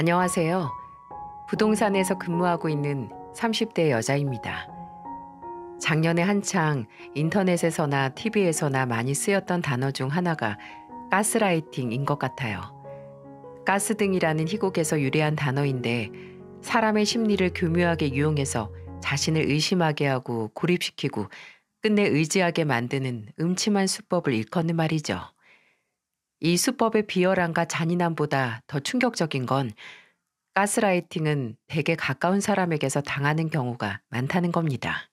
안녕하세요. 부동산에서 근무하고 있는 30대 여자입니다. 작년에 한창 인터넷에서나 TV에서나 많이 쓰였던 단어 중 하나가 가스라이팅인 것 같아요. 가스등이라는 희곡에서 유래한 단어인데 사람의 심리를 교묘하게 이용해서 자신을 의심하게 하고 고립시키고 끝내 의지하게 만드는 음침한 수법을 일컫는 말이죠. 이 수법의 비열함과 잔인함보다 더 충격적인 건 가스라이팅은 대개 가까운 사람에게서 당하는 경우가 많다는 겁니다.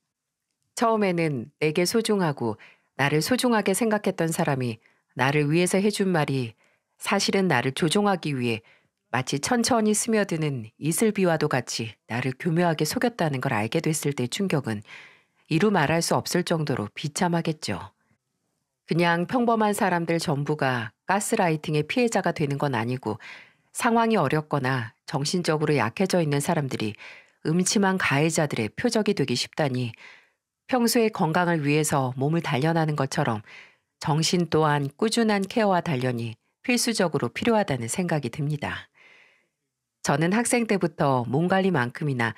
처음에는 내게 소중하고 나를 소중하게 생각했던 사람이 나를 위해서 해준 말이 사실은 나를 조종하기 위해 마치 천천히 스며드는 이슬비와도 같이 나를 교묘하게 속였다는 걸 알게 됐을 때 충격은 이루 말할 수 없을 정도로 비참하겠죠. 그냥 평범한 사람들 전부가 가스라이팅의 피해자가 되는 건 아니고 상황이 어렵거나 정신적으로 약해져 있는 사람들이 음침한 가해자들의 표적이 되기 쉽다니 평소에 건강을 위해서 몸을 단련하는 것처럼 정신 또한 꾸준한 케어와 단련이 필수적으로 필요하다는 생각이 듭니다. 저는 학생 때부터 몸 관리만큼이나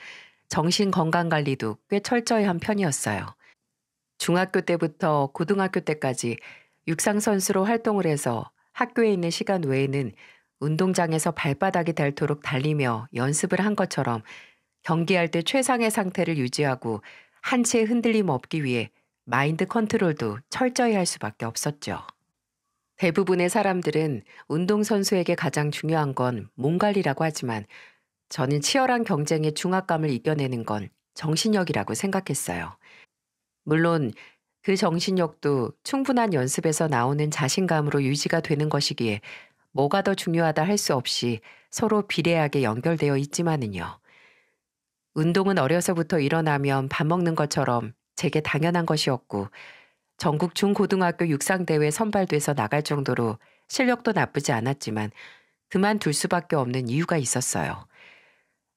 정신 건강 관리도 꽤 철저히 한 편이었어요. 중학교 때부터 고등학교 때까지 육상선수로 활동을 해서 학교에 있는 시간 외에는 운동장에서 발바닥이 닳도록 달리며 연습을 한 것처럼 경기할 때 최상의 상태를 유지하고 한 채의 흔들림 없기 위해 마인드 컨트롤도 철저히 할 수밖에 없었죠. 대부분의 사람들은 운동선수에게 가장 중요한 건 몸 관리라고 하지만 저는 치열한 경쟁의 중압감을 이겨내는 건 정신력이라고 생각했어요. 물론 그 정신력도 충분한 연습에서 나오는 자신감으로 유지가 되는 것이기에 뭐가 더 중요하다 할 수 없이 서로 비례하게 연결되어 있지만은요. 운동은 어려서부터 일어나면 밥 먹는 것처럼 제게 당연한 것이었고 전국 중고등학교 육상대회 선발돼서 나갈 정도로 실력도 나쁘지 않았지만 그만둘 수밖에 없는 이유가 있었어요.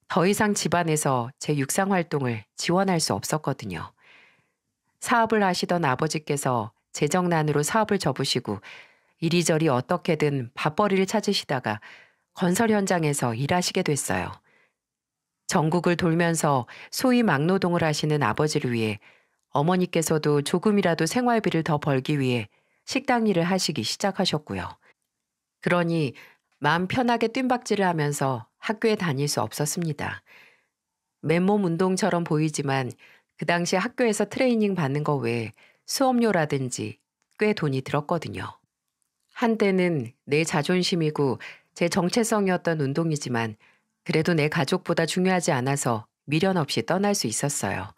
더 이상 집안에서 제 육상 활동을 지원할 수 없었거든요. 사업을 하시던 아버지께서 재정난으로 사업을 접으시고 이리저리 어떻게든 밥벌이를 찾으시다가 건설 현장에서 일하시게 됐어요. 전국을 돌면서 소위 막노동을 하시는 아버지를 위해 어머니께서도 조금이라도 생활비를 더 벌기 위해 식당 일을 하시기 시작하셨고요. 그러니 마음 편하게 뜀박질을 하면서 학교에 다닐 수 없었습니다. 맨몸 운동처럼 보이지만 그 당시 학교에서 트레이닝 받는 거 외에 수업료라든지 꽤 돈이 들었거든요. 한때는 내 자존심이고 제 정체성이었던 운동이지만 그래도 내 가족보다 중요하지 않아서 미련 없이 떠날 수 있었어요.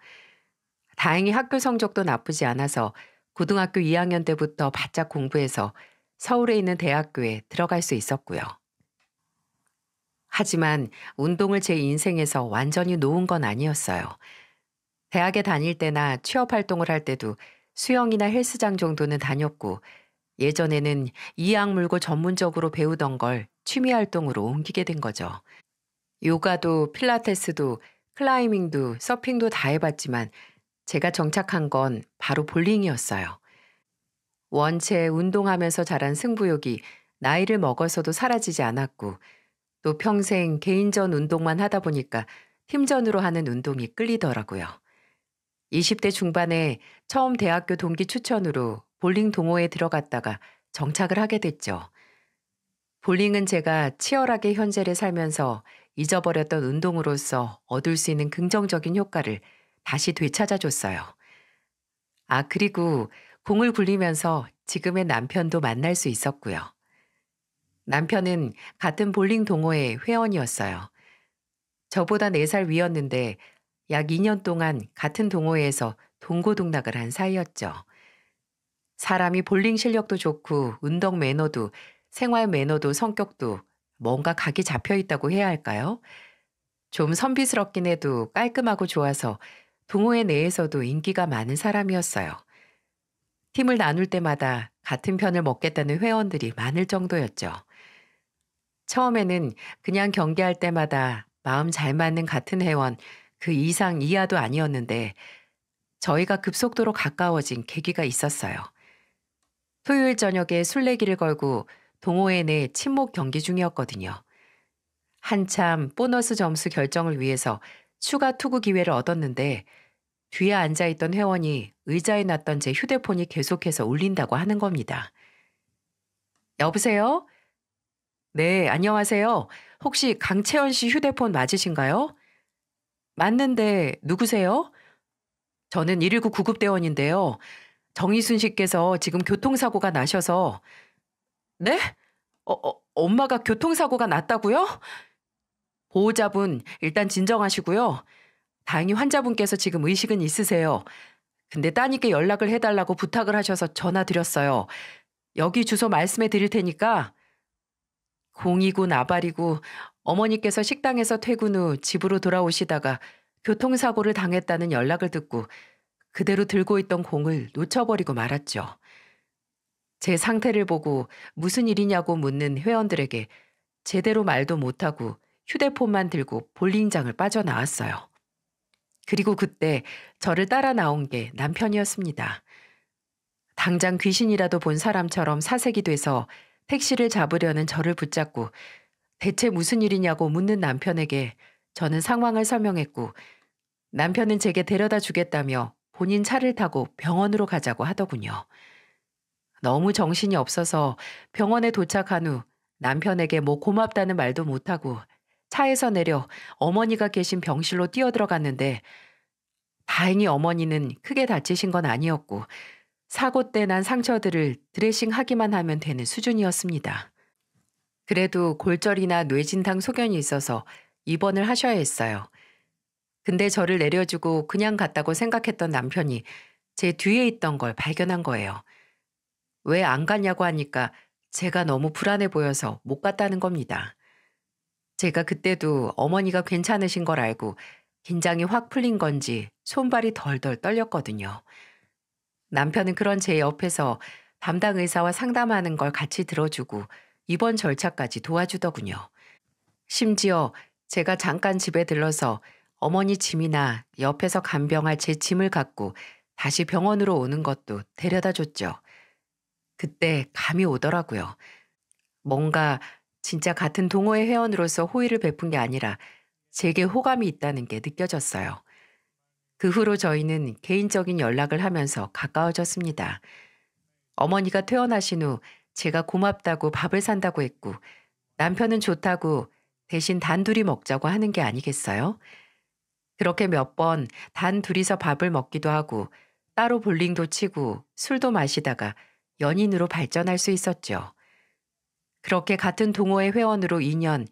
다행히 학교 성적도 나쁘지 않아서 고등학교 2학년 때부터 바짝 공부해서 서울에 있는 대학교에 들어갈 수 있었고요. 하지만 운동을 제 인생에서 완전히 놓은 건 아니었어요. 대학에 다닐 때나 취업 활동을 할 때도 수영이나 헬스장 정도는 다녔고 예전에는 이악 물고 전문적으로 배우던 걸 취미 활동으로 옮기게 된 거죠. 요가도 필라테스도 클라이밍도 서핑도 다 해봤지만 제가 정착한 건 바로 볼링이었어요. 원체 운동하면서 자란 승부욕이 나이를 먹어서도 사라지지 않았고 또 평생 개인전 운동만 하다 보니까 팀전으로 하는 운동이 끌리더라고요. 20대 중반에 처음 대학교 동기 추천으로 볼링 동호회에 들어갔다가 정착을 하게 됐죠. 볼링은 제가 치열하게 현재를 살면서 잊어버렸던 운동으로서 얻을 수 있는 긍정적인 효과를 다시 되찾아줬어요. 아, 그리고 공을 굴리면서 지금의 남편도 만날 수 있었고요. 남편은 같은 볼링 동호회 회원이었어요. 저보다 4살 위였는데 약 2년 동안 같은 동호회에서 동고동락을 한 사이였죠. 사람이 볼링 실력도 좋고 운동 매너도 생활 매너도 성격도 뭔가 각이 잡혀 있다고 해야 할까요? 좀 선비스럽긴 해도 깔끔하고 좋아서 동호회 내에서도 인기가 많은 사람이었어요. 팀을 나눌 때마다 같은 편을 먹겠다는 회원들이 많을 정도였죠. 처음에는 그냥 경기할 때마다 마음 잘 맞는 같은 회원 그 이상 이하도 아니었는데 저희가 급속도로 가까워진 계기가 있었어요. 토요일 저녁에 술래기를 걸고 동호회 내 친목 경기 중이었거든요. 한참 보너스 점수 결정을 위해서 추가 투구 기회를 얻었는데 뒤에 앉아있던 회원이 의자에 놨던 제 휴대폰이 계속해서 울린다고 하는 겁니다. 여보세요? 네, 안녕하세요. 혹시 강채연 씨 휴대폰 맞으신가요? 맞는데 누구세요? 저는 119 구급대원인데요. 정희순 씨께서 지금 교통사고가 나셔서 네? 엄마가 교통사고가 났다고요? 보호자분 일단 진정하시고요. 다행히 환자분께서 지금 의식은 있으세요. 근데 따님께 연락을 해달라고 부탁을 하셔서 전화 드렸어요. 여기 주소 말씀해 드릴 테니까 029 나발이고 어머니께서 식당에서 퇴근 후 집으로 돌아오시다가 교통사고를 당했다는 연락을 듣고 그대로 들고 있던 공을 놓쳐버리고 말았죠. 제 상태를 보고 무슨 일이냐고 묻는 회원들에게 제대로 말도 못하고 휴대폰만 들고 볼링장을 빠져나왔어요. 그리고 그때 저를 따라 나온 게 남편이었습니다. 당장 귀신이라도 본 사람처럼 사색이 돼서 택시를 잡으려는 저를 붙잡고 대체 무슨 일이냐고 묻는 남편에게 저는 상황을 설명했고 남편은 제게 데려다 주겠다며 본인 차를 타고 병원으로 가자고 하더군요. 너무 정신이 없어서 병원에 도착한 후 남편에게 뭐 고맙다는 말도 못하고 차에서 내려 어머니가 계신 병실로 뛰어들어갔는데 다행히 어머니는 크게 다치신 건 아니었고 사고 때 난 상처들을 드레싱하기만 하면 되는 수준이었습니다. 그래도 골절이나 뇌진탕 소견이 있어서 입원을 하셔야 했어요. 근데 저를 내려주고 그냥 갔다고 생각했던 남편이 제 뒤에 있던 걸 발견한 거예요. 왜 안 갔냐고 하니까 제가 너무 불안해 보여서 못 갔다는 겁니다. 제가 그때도 어머니가 괜찮으신 걸 알고 긴장이 확 풀린 건지 손발이 덜덜 떨렸거든요. 남편은 그런 제 옆에서 담당 의사와 상담하는 걸 같이 들어주고 입원 절차까지 도와주더군요. 심지어 제가 잠깐 집에 들러서 어머니 짐이나 옆에서 간병할 제 짐을 갖고 다시 병원으로 오는 것도 데려다 줬죠. 그때 감이 오더라고요. 뭔가 진짜 같은 동호회 회원으로서 호의를 베푼 게 아니라 제게 호감이 있다는 게 느껴졌어요. 그 후로 저희는 개인적인 연락을 하면서 가까워졌습니다. 어머니가 퇴원하신 후 제가 고맙다고 밥을 산다고 했고 남편은 좋다고 대신 단둘이 먹자고 하는 게 아니겠어요? 그렇게 몇 번 단 둘이서 밥을 먹기도 하고 따로 볼링도 치고 술도 마시다가 연인으로 발전할 수 있었죠. 그렇게 같은 동호회 회원으로 2년,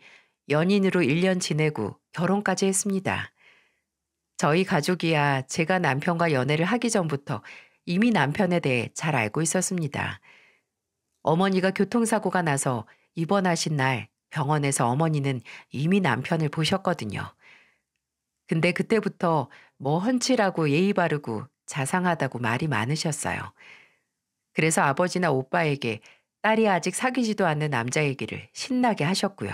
연인으로 1년 지내고 결혼까지 했습니다. 저희 가족이야 제가 남편과 연애를 하기 전부터 이미 남편에 대해 잘 알고 있었습니다. 어머니가 교통사고가 나서 입원하신 날 병원에서 어머니는 이미 남편을 보셨거든요. 근데 그때부터 뭐 훤칠하고 예의 바르고 자상하다고 말이 많으셨어요. 그래서 아버지나 오빠에게 딸이 아직 사귀지도 않는 남자 얘기를 신나게 하셨고요.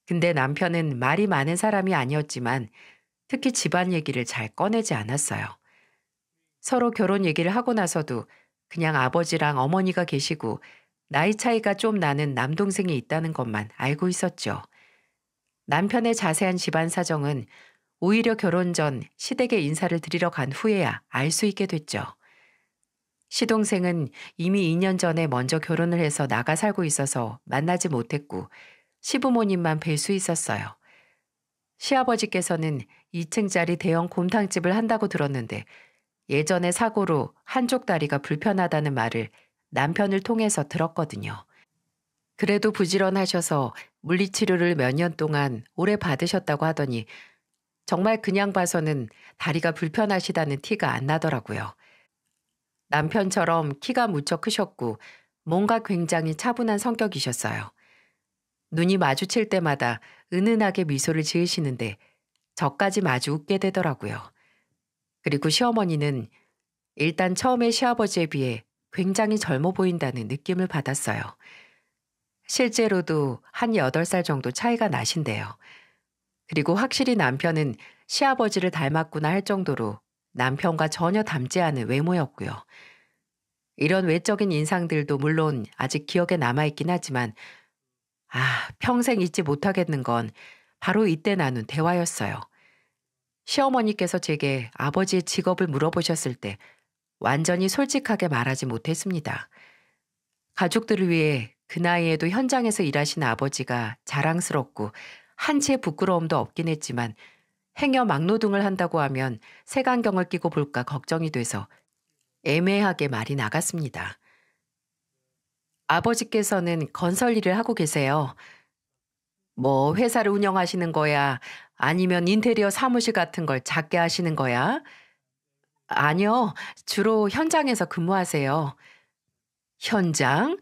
근데 남편은 말이 많은 사람이 아니었지만 특히 집안 얘기를 잘 꺼내지 않았어요. 서로 결혼 얘기를 하고 나서도 그냥 아버지랑 어머니가 계시고 나이 차이가 좀 나는 남동생이 있다는 것만 알고 있었죠. 남편의 자세한 집안 사정은 오히려 결혼 전 시댁에 인사를 드리러 간 후에야 알 수 있게 됐죠. 시동생은 이미 2년 전에 먼저 결혼을 해서 나가 살고 있어서 만나지 못했고 시부모님만 뵐 수 있었어요. 시아버지께서는 2층짜리 대형 곰탕집을 한다고 들었는데 예전에 사고로 한쪽 다리가 불편하다는 말을 남편을 통해서 들었거든요. 그래도 부지런하셔서 물리치료를 몇 년 동안 오래 받으셨다고 하더니 정말 그냥 봐서는 다리가 불편하시다는 티가 안 나더라고요. 남편처럼 키가 무척 크셨고 뭔가 굉장히 차분한 성격이셨어요. 눈이 마주칠 때마다 은은하게 미소를 지으시는데 저까지 마주 웃게 되더라고요. 그리고 시어머니는 일단 처음에 시아버지에 비해 굉장히 젊어 보인다는 느낌을 받았어요. 실제로도 한 8살 정도 차이가 나신대요. 그리고 확실히 남편은 시아버지를 닮았구나 할 정도로 남편과 전혀 닮지 않은 외모였고요. 이런 외적인 인상들도 물론 아직 기억에 남아있긴 하지만 평생 잊지 못하겠는 건 바로 이때 나눈 대화였어요. 시어머니께서 제게 아버지의 직업을 물어보셨을 때 완전히 솔직하게 말하지 못했습니다. 가족들을 위해 그 나이에도 현장에서 일하신 아버지가 자랑스럽고 한치의 부끄러움도 없긴 했지만 행여 막노동을 한다고 하면 색안경을 끼고 볼까 걱정이 돼서 애매하게 말이 나갔습니다. 아버지께서는 건설 일을 하고 계세요. 뭐 회사를 운영하시는 거야? 아니면 인테리어 사무실 같은 걸 작게 하시는 거야? 아니요. 주로 현장에서 근무하세요. 현장?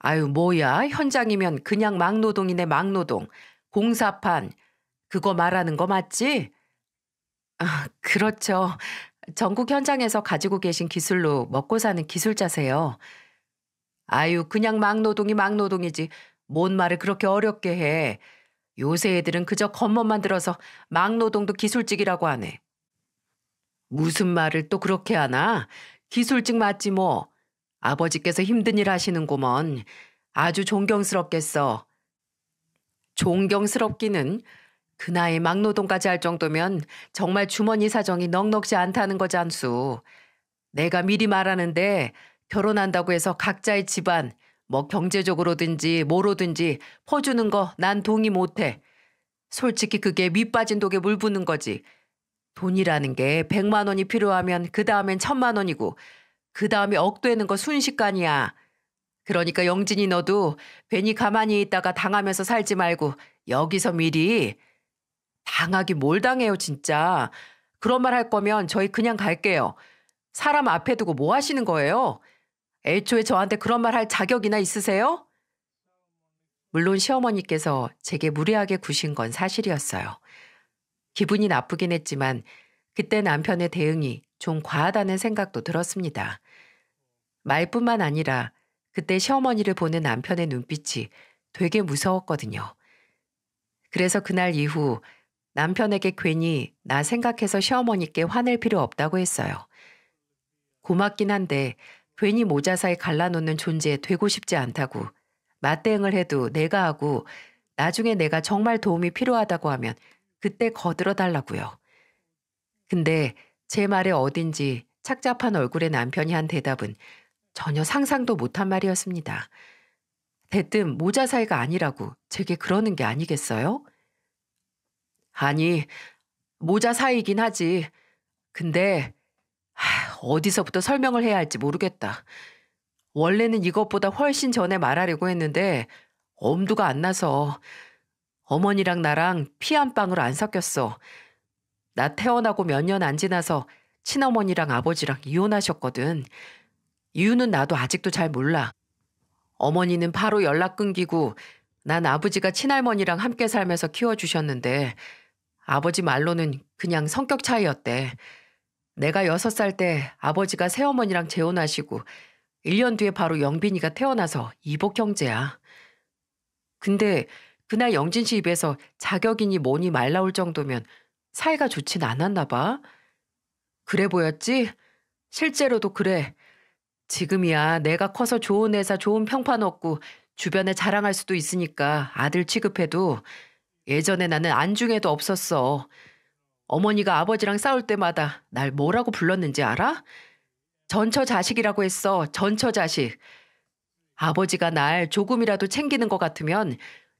아유, 뭐야? 현장이면 그냥 막노동이네, 막노동. 공사판. 그거 말하는 거 맞지? 그렇죠. 전국 현장에서 가지고 계신 기술로 먹고 사는 기술자세요. 아유, 그냥 막노동이 막노동이지. 뭔 말을 그렇게 어렵게 해. 요새 애들은 그저 겉멋만 들어서 막노동도 기술직이라고 하네. 무슨 말을 또 그렇게 하나? 기술직 맞지 뭐. 아버지께서 힘든 일 하시는구먼. 아주 존경스럽겠어. 존경스럽기는 그 나이에 막노동까지 할 정도면 정말 주머니 사정이 넉넉지 않다는 거잖수. 내가 미리 말하는데 결혼한다고 해서 각자의 집안, 뭐 경제적으로든지 뭐로든지 퍼주는 거 난 동의 못해. 솔직히 그게 밑 빠진 독에 물 부는 거지. 돈이라는 게 100만 원이 필요하면 그 다음엔 1000만 원이고 그 다음에 억 되는 거 순식간이야. 그러니까 영진이 너도 괜히 가만히 있다가 당하면서 살지 말고 여기서 미리. 당하기 뭘 당해요 진짜. 그런 말 할 거면 저희 그냥 갈게요. 사람 앞에 두고 뭐 하시는 거예요? 애초에 저한테 그런 말 할 자격이나 있으세요? 물론 시어머니께서 제게 무례하게 구신 건 사실이었어요. 기분이 나쁘긴 했지만 그때 남편의 대응이 좀 과하다는 생각도 들었습니다. 말뿐만 아니라 그때 시어머니를 보는 남편의 눈빛이 되게 무서웠거든요. 그래서 그날 이후 남편에게 괜히 나 생각해서 시어머니께 화낼 필요 없다고 했어요. 고맙긴 한데 괜히 모자 사이 갈라놓는 존재에 되고 싶지 않다고 맞대응을 해도 내가 하고 나중에 내가 정말 도움이 필요하다고 하면 그때 거들어 달라고요. 근데 제 말에 어딘지 착잡한 얼굴의 남편이 한 대답은 전혀 상상도 못한 말이었습니다. 대뜸 모자 사이가 아니라고 제게 그러는 게 아니겠어요? 아니, 모자 사이이긴 하지. 근데 어디서부터 설명을 해야 할지 모르겠다. 원래는 이것보다 훨씬 전에 말하려고 했는데 엄두가 안 나서 어머니랑 나랑 피 한 방울 안 섞였어. 나 태어나고 몇 년 안 지나서 친어머니랑 아버지랑 이혼하셨거든. 이유는 나도 아직도 잘 몰라. 어머니는 바로 연락 끊기고 난 아버지가 친할머니랑 함께 살면서 키워주셨는데 아버지 말로는 그냥 성격 차이였대. 내가 6살 때 아버지가 새어머니랑 재혼하시고 1년 뒤에 바로 영빈이가 태어나서 이복 형제야. 근데 그날 영진 씨 입에서 자격이니 뭐니 말 나올 정도면 사이가 좋진 않았나 봐. 그래 보였지? 실제로도 그래. 지금이야 내가 커서 좋은 회사 좋은 평판 얻고 주변에 자랑할 수도 있으니까 아들 취급해도 예전에 나는 안중에도 없었어. 어머니가 아버지랑 싸울 때마다 날 뭐라고 불렀는지 알아? 전처자식이라고 했어. 전처자식. 아버지가 날 조금이라도 챙기는 것 같으면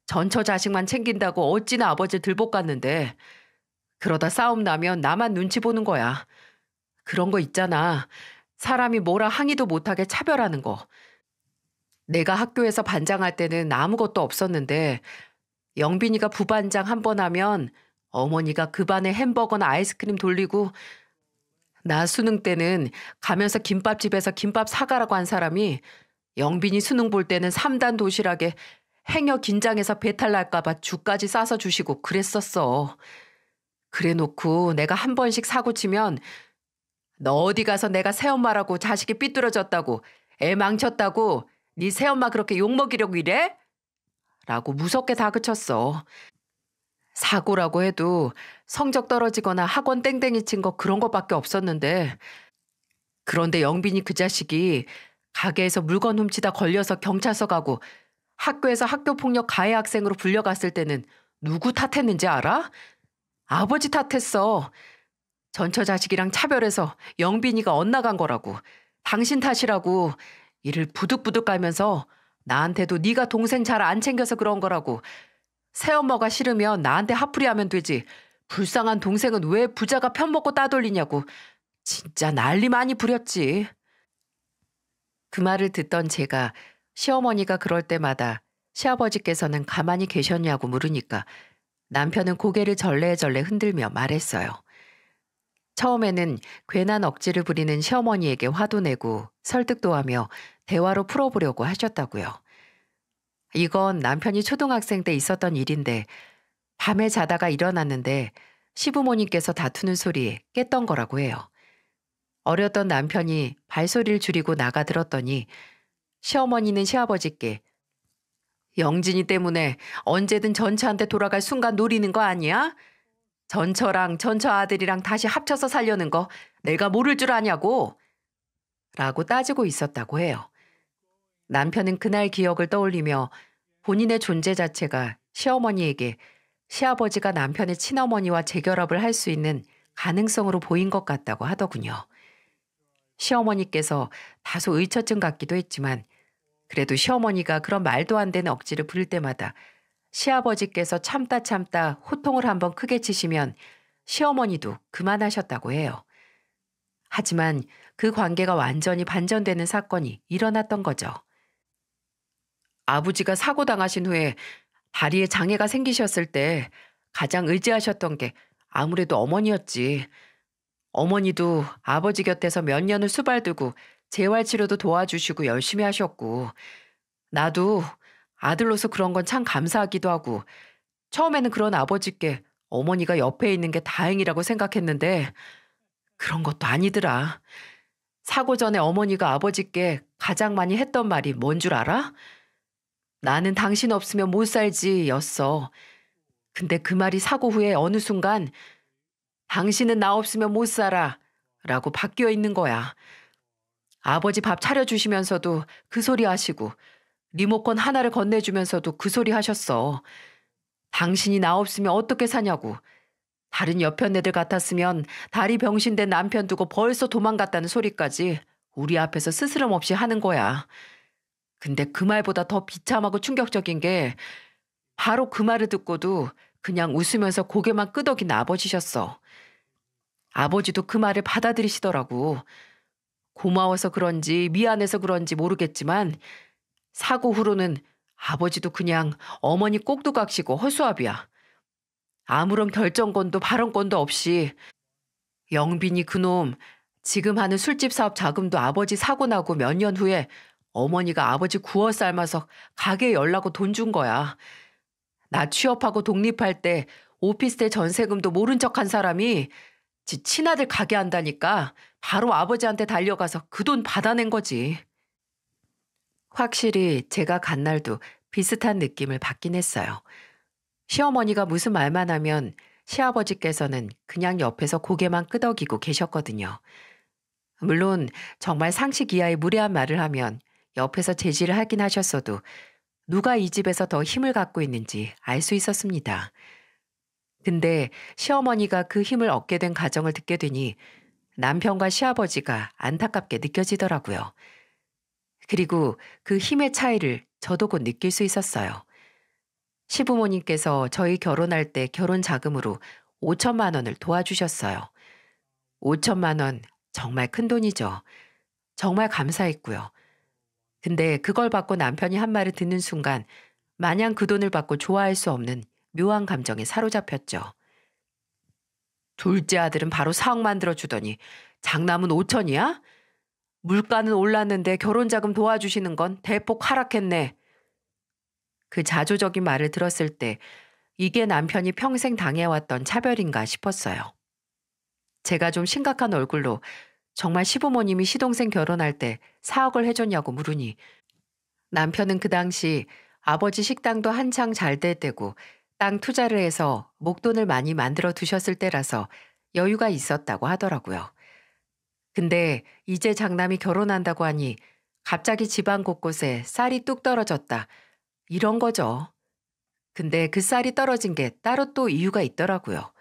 전처자식만 챙긴다고 어찌나 아버지를 들볶았는데 그러다 싸움 나면 나만 눈치 보는 거야. 그런 거 있잖아. 사람이 뭐라 항의도 못하게 차별하는 거. 내가 학교에서 반장할 때는 아무것도 없었는데 영빈이가 부반장 한 번 하면 어머니가 그 반에 햄버거나 아이스크림 돌리고 나 수능 때는 가면서 김밥집에서 김밥 사가라고 한 사람이 영빈이 수능 볼 때는 3단 도시락에 행여 긴장해서 배탈 날까 봐 죽까지 싸서 주시고 그랬었어. 그래 놓고 내가 한 번씩 사고 치면 너 어디 가서 내가 새엄마라고 자식이 삐뚤어졌다고 애 망쳤다고 네 새엄마 그렇게 욕먹이려고 이래? 라고 무섭게 다그쳤어. 사고라고 해도 성적 떨어지거나 학원 땡땡이 친 거 그런 것밖에 없었는데 그런데 영빈이 그 자식이 가게에서 물건 훔치다 걸려서 경찰서 가고 학교에서 학교폭력 가해 학생으로 불려갔을 때는 누구 탓했는지 알아? 아버지 탓했어. 전처 자식이랑 차별해서 영빈이가 엇나간 거라고. 당신 탓이라고. 이를 부득부득 깔면서 나한테도 네가 동생 잘 안 챙겨서 그런 거라고. 새엄마가 싫으면 나한테 화풀이하면 되지. 불쌍한 동생은 왜 부자가 편먹고 따돌리냐고. 진짜 난리 많이 부렸지. 그 말을 듣던 제가 시어머니가 그럴 때마다 시아버지께서는 가만히 계셨냐고 물으니까 남편은 고개를 절레절레 흔들며 말했어요. 처음에는 괜한 억지를 부리는 시어머니에게 화도 내고 설득도 하며 대화로 풀어보려고 하셨다고요. 이건 남편이 초등학생 때 있었던 일인데 밤에 자다가 일어났는데 시부모님께서 다투는 소리에 깼던 거라고 해요. 어렸던 남편이 발소리를 줄이고 나가 들었더니 시어머니는 시아버지께 영진이 때문에 언제든 전처한테 돌아갈 순간 노리는 거 아니야? 전처랑 전처 아들이랑 다시 합쳐서 살려는 거 내가 모를 줄 아냐고? 라고 따지고 있었다고 해요. 남편은 그날 기억을 떠올리며 본인의 존재 자체가 시어머니에게 시아버지가 남편의 친어머니와 재결합을 할 수 있는 가능성으로 보인 것 같다고 하더군요. 시어머니께서 다소 의처증 같기도 했지만 그래도 시어머니가 그런 말도 안 되는 억지를 부릴 때마다 시아버지께서 참다 호통을 한번 크게 치시면 시어머니도 그만하셨다고 해요. 하지만 그 관계가 완전히 반전되는 사건이 일어났던 거죠. 아버지가 사고 당하신 후에 다리에 장애가 생기셨을 때 가장 의지하셨던 게 아무래도 어머니였지. 어머니도 아버지 곁에서 몇 년을 수발두고 재활치료도 도와주시고 열심히 하셨고 나도 아들로서 그런 건 참 감사하기도 하고 처음에는 그런 아버지께 어머니가 옆에 있는 게 다행이라고 생각했는데 그런 것도 아니더라. 사고 전에 어머니가 아버지께 가장 많이 했던 말이 뭔 줄 알아? 나는 당신 없으면 못 살지 였어. 근데 그 말이 사고 후에 어느 순간 당신은 나 없으면 못 살아 라고 바뀌어 있는 거야. 아버지 밥 차려주시면서도 그 소리 하시고 리모컨 하나를 건네주면서도 그 소리 하셨어. 당신이 나 없으면 어떻게 사냐고. 다른 여편 애들 같았으면 다리 병신된 남편 두고 벌써 도망갔다는 소리까지 우리 앞에서 스스럼 없이 하는 거야. 근데 그 말보다 더 비참하고 충격적인 게 바로 그 말을 듣고도 그냥 웃으면서 고개만 끄덕인 아버지셨어. 아버지도 그 말을 받아들이시더라고. 고마워서 그런지 미안해서 그런지 모르겠지만 사고 후로는 아버지도 그냥 어머니 꼭두각시고 허수아비야. 아무런 결정권도 발언권도 없이 영빈이 그놈 지금 하는 술집 사업 자금도 아버지 사고 나고 몇 년 후에 어머니가 아버지 구워 삶아서 가게 열라고 돈 준 거야. 나 취업하고 독립할 때 오피스텔 전세금도 모른 척한 사람이 지 친아들 가게 한다니까 바로 아버지한테 달려가서 그 돈 받아낸 거지. 확실히 제가 간 날도 비슷한 느낌을 받긴 했어요. 시어머니가 무슨 말만 하면 시아버지께서는 그냥 옆에서 고개만 끄덕이고 계셨거든요. 물론 정말 상식 이하의 무례한 말을 하면 옆에서 제지를 하긴 하셨어도 누가 이 집에서 더 힘을 갖고 있는지 알 수 있었습니다. 근데 시어머니가 그 힘을 얻게 된 가정을 듣게 되니 남편과 시아버지가 안타깝게 느껴지더라고요. 그리고 그 힘의 차이를 저도 곧 느낄 수 있었어요. 시부모님께서 저희 결혼할 때 결혼 자금으로 5천만 원을 도와주셨어요. 5천만 원 정말 큰 돈이죠. 정말 감사했고요. 근데 그걸 받고 남편이 한 말을 듣는 순간 마냥 그 돈을 받고 좋아할 수 없는 묘한 감정에 사로잡혔죠. 둘째 아들은 바로 4억 만들어주더니 장남은 5천이야? 물가는 올랐는데 결혼자금 도와주시는 건 대폭 하락했네. 그 자조적인 말을 들었을 때 이게 남편이 평생 당해왔던 차별인가 싶었어요. 제가 좀 심각한 얼굴로 정말 시부모님이 시동생 결혼할 때 4억을 해줬냐고 물으니 남편은 그 당시 아버지 식당도 한창 잘 될 때고 땅 투자를 해서 목돈을 많이 만들어 두셨을 때라서 여유가 있었다고 하더라고요. 근데 이제 장남이 결혼한다고 하니 갑자기 집안 곳곳에 쌀이 뚝 떨어졌다. 이런 거죠. 근데 그 쌀이 떨어진 게 따로 또 이유가 있더라고요.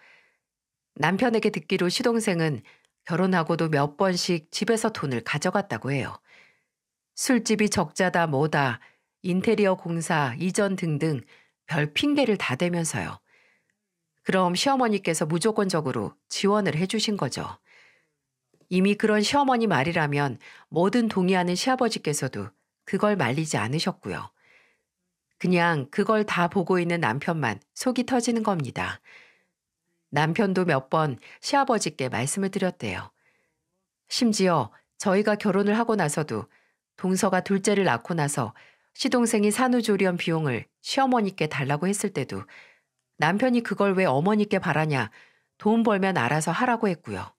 남편에게 듣기로 시동생은 결혼하고도 몇 번씩 집에서 돈을 가져갔다고 해요. 술집이 적자다 뭐다, 인테리어 공사, 이전 등등 별 핑계를 다 대면서요. 그럼 시어머니께서 무조건적으로 지원을 해주신 거죠. 이미 그런 시어머니 말이라면 뭐든 동의하는 시아버지께서도 그걸 말리지 않으셨고요. 그냥 그걸 다 보고 있는 남편만 속이 터지는 겁니다. 남편도 몇 번 시아버지께 말씀을 드렸대요. 심지어 저희가 결혼을 하고 나서도 동서가 둘째를 낳고 나서 시동생이 산후조리원 비용을 시어머니께 달라고 했을 때도 남편이 그걸 왜 어머니께 바라냐, 돈 벌면 알아서 하라고 했고요.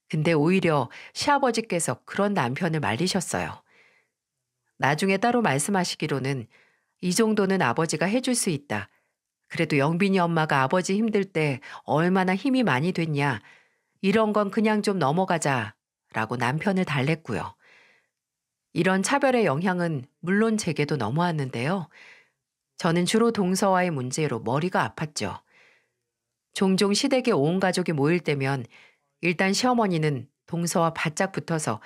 근데 오히려 시아버지께서 그런 남편을 말리셨어요. 나중에 따로 말씀하시기로는 이 정도는 아버지가 해줄 수 있다. 그래도 영빈이 엄마가 아버지 힘들 때 얼마나 힘이 많이 됐냐. 이런 건 그냥 좀 넘어가자. 라고 남편을 달랬고요. 이런 차별의 영향은 물론 제게도 넘어왔는데요. 저는 주로 동서와의 문제로 머리가 아팠죠. 종종 시댁에 온 가족이 모일 때면 일단 시어머니는 동서와 바짝 붙어서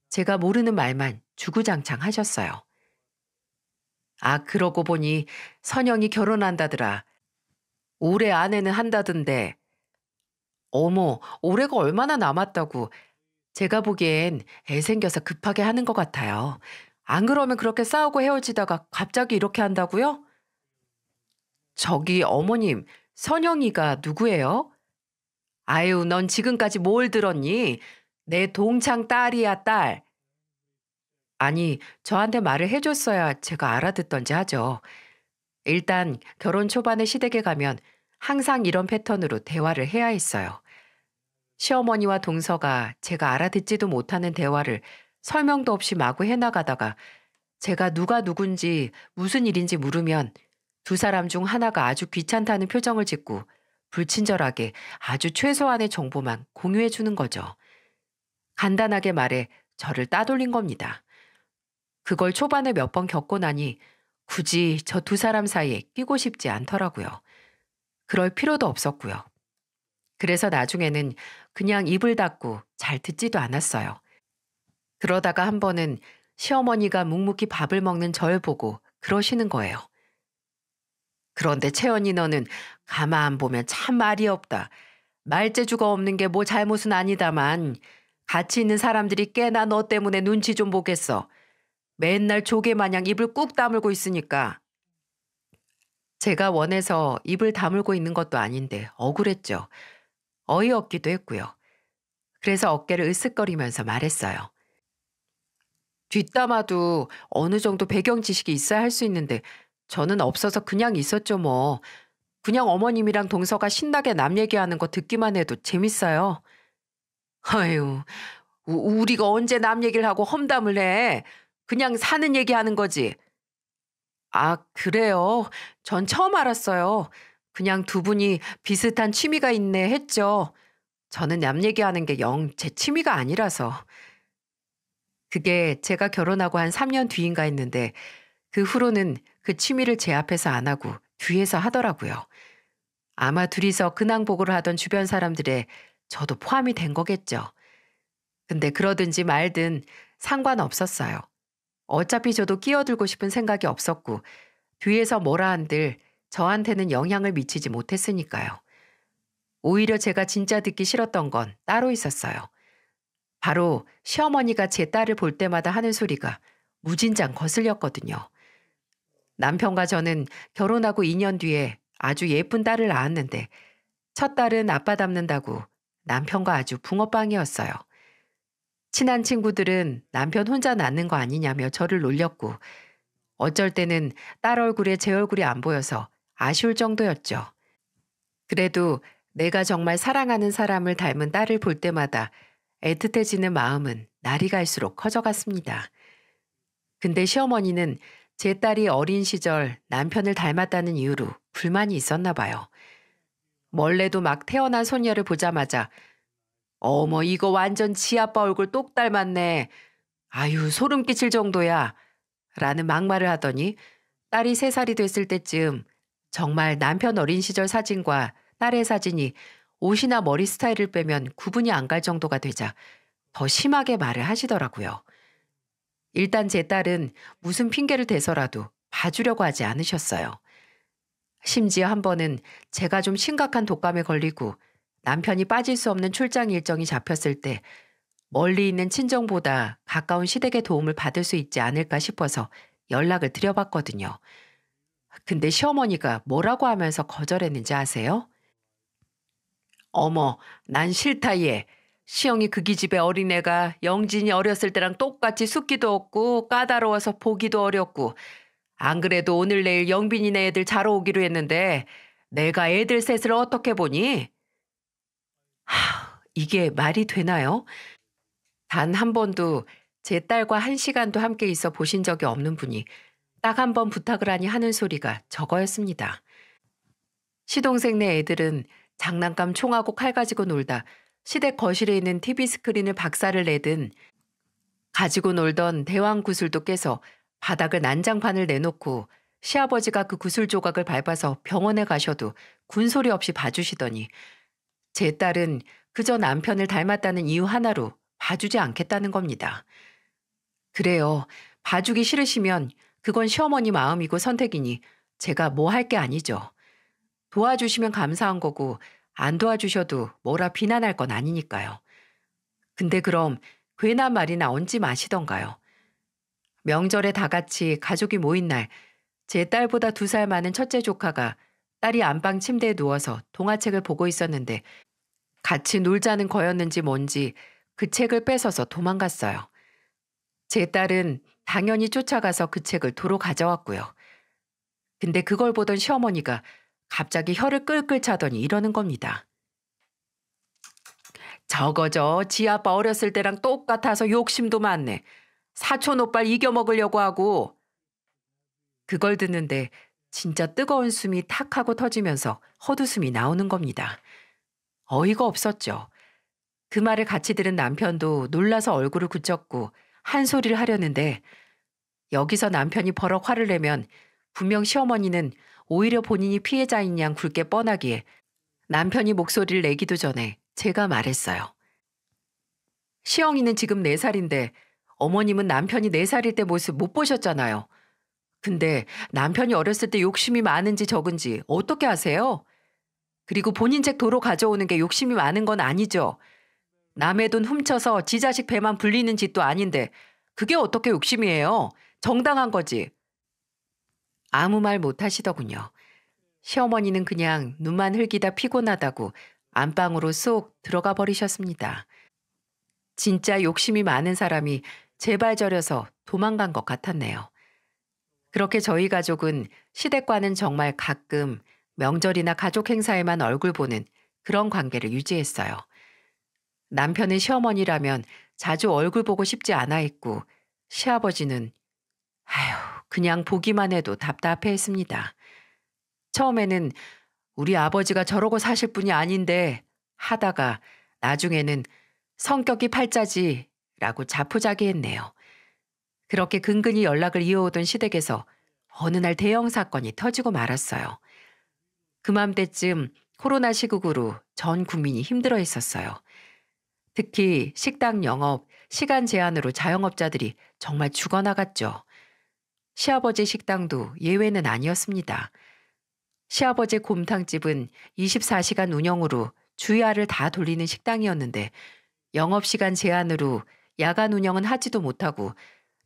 제가 모르는 말만 주구장창 하셨어요. 아, 그러고 보니 선영이 결혼한다더라. 올해 안에는 한다던데. 어머, 올해가 얼마나 남았다고. 제가 보기엔 애 생겨서 급하게 하는 것 같아요. 안 그러면 그렇게 싸우고 헤어지다가 갑자기 이렇게 한다고요? 저기 어머님, 선영이가 누구예요? 아유, 넌 지금까지 뭘 들었니? 내 동창 딸이야, 딸. 아니, 저한테 말을 해줬어야 제가 알아듣던지 하죠. 일단 결혼 초반에 시댁에 가면 항상 이런 패턴으로 대화를 해야 했어요. 시어머니와 동서가 제가 알아듣지도 못하는 대화를 설명도 없이 마구 해나가다가 제가 누가 누군지 무슨 일인지 물으면 두 사람 중 하나가 아주 귀찮다는 표정을 짓고 불친절하게 아주 최소한의 정보만 공유해 주는 거죠. 간단하게 말해 저를 따돌린 겁니다. 그걸 초반에 몇 번 겪고 나니 굳이 저 두 사람 사이에 끼고 싶지 않더라고요. 그럴 필요도 없었고요. 그래서 나중에는 그냥 입을 닫고 잘 듣지도 않았어요. 그러다가 한 번은 시어머니가 묵묵히 밥을 먹는 절 보고 그러시는 거예요. 그런데 채연이 너는 가만 보면 참 말이 없다. 말재주가 없는 게 뭐 잘못은 아니다만 같이 있는 사람들이 꽤나 너 때문에 눈치 좀 보겠어. 맨날 조개 마냥 입을 꾹 다물고 있으니까. 제가 원해서 입을 다물고 있는 것도 아닌데 억울했죠. 어이없기도 했고요. 그래서 어깨를 으쓱거리면서 말했어요. 뒷담화도 어느 정도 배경 지식이 있어야 할 수 있는데 저는 없어서 그냥 있었죠 뭐. 그냥 어머님이랑 동서가 신나게 남 얘기하는 거 듣기만 해도 재밌어요. 아유, 우리가 언제 남 얘기를 하고 험담을 해. 그냥 사는 얘기하는 거지. 아, 그래요? 전 처음 알았어요. 그냥 두 분이 비슷한 취미가 있네 했죠. 저는 남 얘기하는 게 영 제 취미가 아니라서. 그게 제가 결혼하고 한 3년 뒤인가 했는데 그 후로는 그 취미를 제 앞에서 안 하고 뒤에서 하더라고요. 아마 둘이서 근황보고를 하던 주변 사람들의 저도 포함이 된 거겠죠. 근데 그러든지 말든 상관없었어요. 어차피 저도 끼어들고 싶은 생각이 없었고 뒤에서 뭐라 한들 저한테는 영향을 미치지 못했으니까요. 오히려 제가 진짜 듣기 싫었던 건 따로 있었어요. 바로 시어머니가 제 딸을 볼 때마다 하는 소리가 무진장 거슬렸거든요. 남편과 저는 결혼하고 2년 뒤에 아주 예쁜 딸을 낳았는데 첫 딸은 아빠 닮는다고 남편과 아주 붕어빵이었어요. 친한 친구들은 남편 혼자 낳는 거 아니냐며 저를 놀렸고 어쩔 때는 딸 얼굴에 제 얼굴이 안 보여서 아쉬울 정도였죠. 그래도 내가 정말 사랑하는 사람을 닮은 딸을 볼 때마다 애틋해지는 마음은 날이 갈수록 커져갔습니다. 근데 시어머니는 제 딸이 어린 시절 남편을 닮았다는 이유로 불만이 있었나 봐요. 멀래도 막 태어난 손녀를 보자마자 어머 이거 완전 지 아빠 얼굴 똑 닮았네. 아유 소름 끼칠 정도야. 라는 막말을 하더니 딸이 3살이 됐을 때쯤 정말 남편 어린 시절 사진과 딸의 사진이 옷이나 머리 스타일을 빼면 구분이 안 갈 정도가 되자 더 심하게 말을 하시더라고요. 일단 제 딸은 무슨 핑계를 대서라도 봐주려고 하지 않으셨어요. 심지어 한 번은 제가 좀 심각한 독감에 걸리고 남편이 빠질 수 없는 출장 일정이 잡혔을 때 멀리 있는 친정보다 가까운 시댁의 도움을 받을 수 있지 않을까 싶어서 연락을 드려봤거든요. 근데 시어머니가 뭐라고 하면서 거절했는지 아세요? 어머, 난 싫다 얘. 시영이 그 기집애 어린애가 영진이 어렸을 때랑 똑같이 숫기도 없고 까다로워서 보기도 어렵고 안 그래도 오늘 내일 영빈이네 애들 자러 오기로 했는데 내가 애들 셋을 어떻게 보니? 이게 말이 되나요? 단 한 번도 제 딸과 1시간도 함께 있어 보신 적이 없는 분이 딱 한 번 부탁을 하니 하는 소리가 저거였습니다. 시동생 네 애들은 장난감 총하고 칼 가지고 놀다 시댁 거실에 있는 TV 스크린을 박살을 내든 가지고 놀던 대왕 구슬도 깨서 바닥을 난장판을 내놓고 시아버지가 그 구슬 조각을 밟아서 병원에 가셔도 군소리 없이 봐주시더니 제 딸은 그저 남편을 닮았다는 이유 하나로 봐주지 않겠다는 겁니다. 그래요. 봐주기 싫으시면 그건 시어머니 마음이고 선택이니 제가 뭐 할 게 아니죠. 도와주시면 감사한 거고 안 도와주셔도 뭐라 비난할 건 아니니까요. 근데 그럼 괜한 말이나 얹지 마시던가요. 명절에 다 같이 가족이 모인 날 제 딸보다 2살 많은 첫째 조카가 딸이 안방 침대에 누워서 동화책을 보고 있었는데 같이 놀자는 거였는지 뭔지 그 책을 뺏어서 도망갔어요. 제 딸은 당연히 쫓아가서 그 책을 도로 가져왔고요. 근데 그걸 보던 시어머니가 갑자기 혀를 끌끌 차더니 이러는 겁니다. 저거저 지 아빠 어렸을 때랑 똑같아서 욕심도 많네. 사촌 오빠를 이겨먹으려고 하고. 그걸 듣는데 진짜 뜨거운 숨이 탁 하고 터지면서 헛웃음이 나오는 겁니다. 어이가 없었죠. 그 말을 같이 들은 남편도 놀라서 얼굴을 굳혔고 한 소리를 하려는데 여기서 남편이 버럭 화를 내면 분명 시어머니는 오히려 본인이 피해자인 양 굵게 뻔하기에 남편이 목소리를 내기도 전에 제가 말했어요. 시영이는 지금 4살인데 어머님은 남편이 4살일 때 모습 못 보셨잖아요. 근데 남편이 어렸을 때 욕심이 많은지 적은지 어떻게 아세요? 그리고 본인 책 도로 가져오는 게 욕심이 많은 건 아니죠. 남의 돈 훔쳐서 지 자식 배만 불리는 짓도 아닌데 그게 어떻게 욕심이에요? 정당한 거지. 아무 말 못 하시더군요. 시어머니는 그냥 눈만 흘기다 피곤하다고 안방으로 쏙 들어가 버리셨습니다. 진짜 욕심이 많은 사람이 제발 저려서 도망간 것 같았네요. 그렇게 저희 가족은 시댁과는 정말 가끔 명절이나 가족 행사에만 얼굴 보는 그런 관계를 유지했어요. 남편은 시어머니라면 자주 얼굴 보고 싶지 않아 했고 시아버지는 그냥 보기만 해도 답답해 했습니다. 처음에는 우리 아버지가 저러고 사실 분이 아닌데 하다가 나중에는 성격이 팔자지라고 자포자기했네요. 그렇게 근근히 연락을 이어오던 시댁에서 어느 날 대형 사건이 터지고 말았어요. 그맘때쯤 코로나 시국으로 전 국민이 힘들어 했었어요. 특히 식당 영업, 시간 제한으로 자영업자들이 정말 죽어나갔죠. 시아버지 식당도 예외는 아니었습니다. 시아버지 곰탕집은 24시간 운영으로 주야를 다 돌리는 식당이었는데 영업시간 제한으로 야간 운영은 하지도 못하고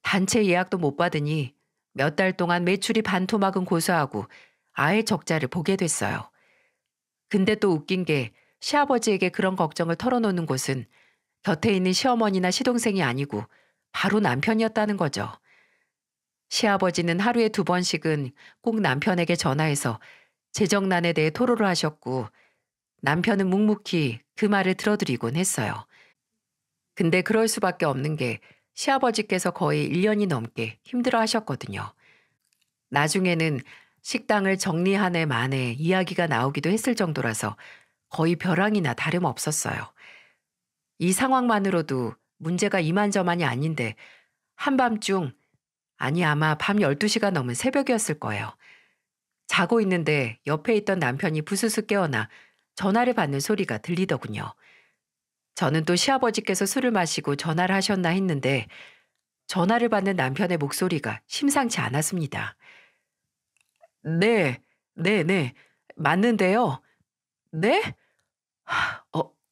단체 예약도 못 받으니 몇 달 동안 매출이 반토막은 고사하고 아예 적자를 보게 됐어요. 근데 또 웃긴 게 시아버지에게 그런 걱정을 털어놓는 곳은 곁에 있는 시어머니나 시동생이 아니고 바로 남편이었다는 거죠. 시아버지는 하루에 2번씩은 꼭 남편에게 전화해서 재정난에 대해 토로를 하셨고 남편은 묵묵히 그 말을 들어드리곤 했어요. 근데 그럴 수밖에 없는 게 시아버지께서 거의 1년이 넘게 힘들어 하셨거든요. 나중에는 식당을 정리한 해 만에 이야기가 나오기도 했을 정도라서 거의 벼랑이나 다름없었어요. 이 상황만으로도 문제가 이만저만이 아닌데 한밤중 아니, 아마 밤 12시가 넘은 새벽이었을 거예요. 자고 있는데 옆에 있던 남편이 부스스 깨어나 전화를 받는 소리가 들리더군요. 저는 또 시아버지께서 술을 마시고 전화를 하셨나 했는데 전화를 받는 남편의 목소리가 심상치 않았습니다. 네, 네, 네. 맞는데요. 네?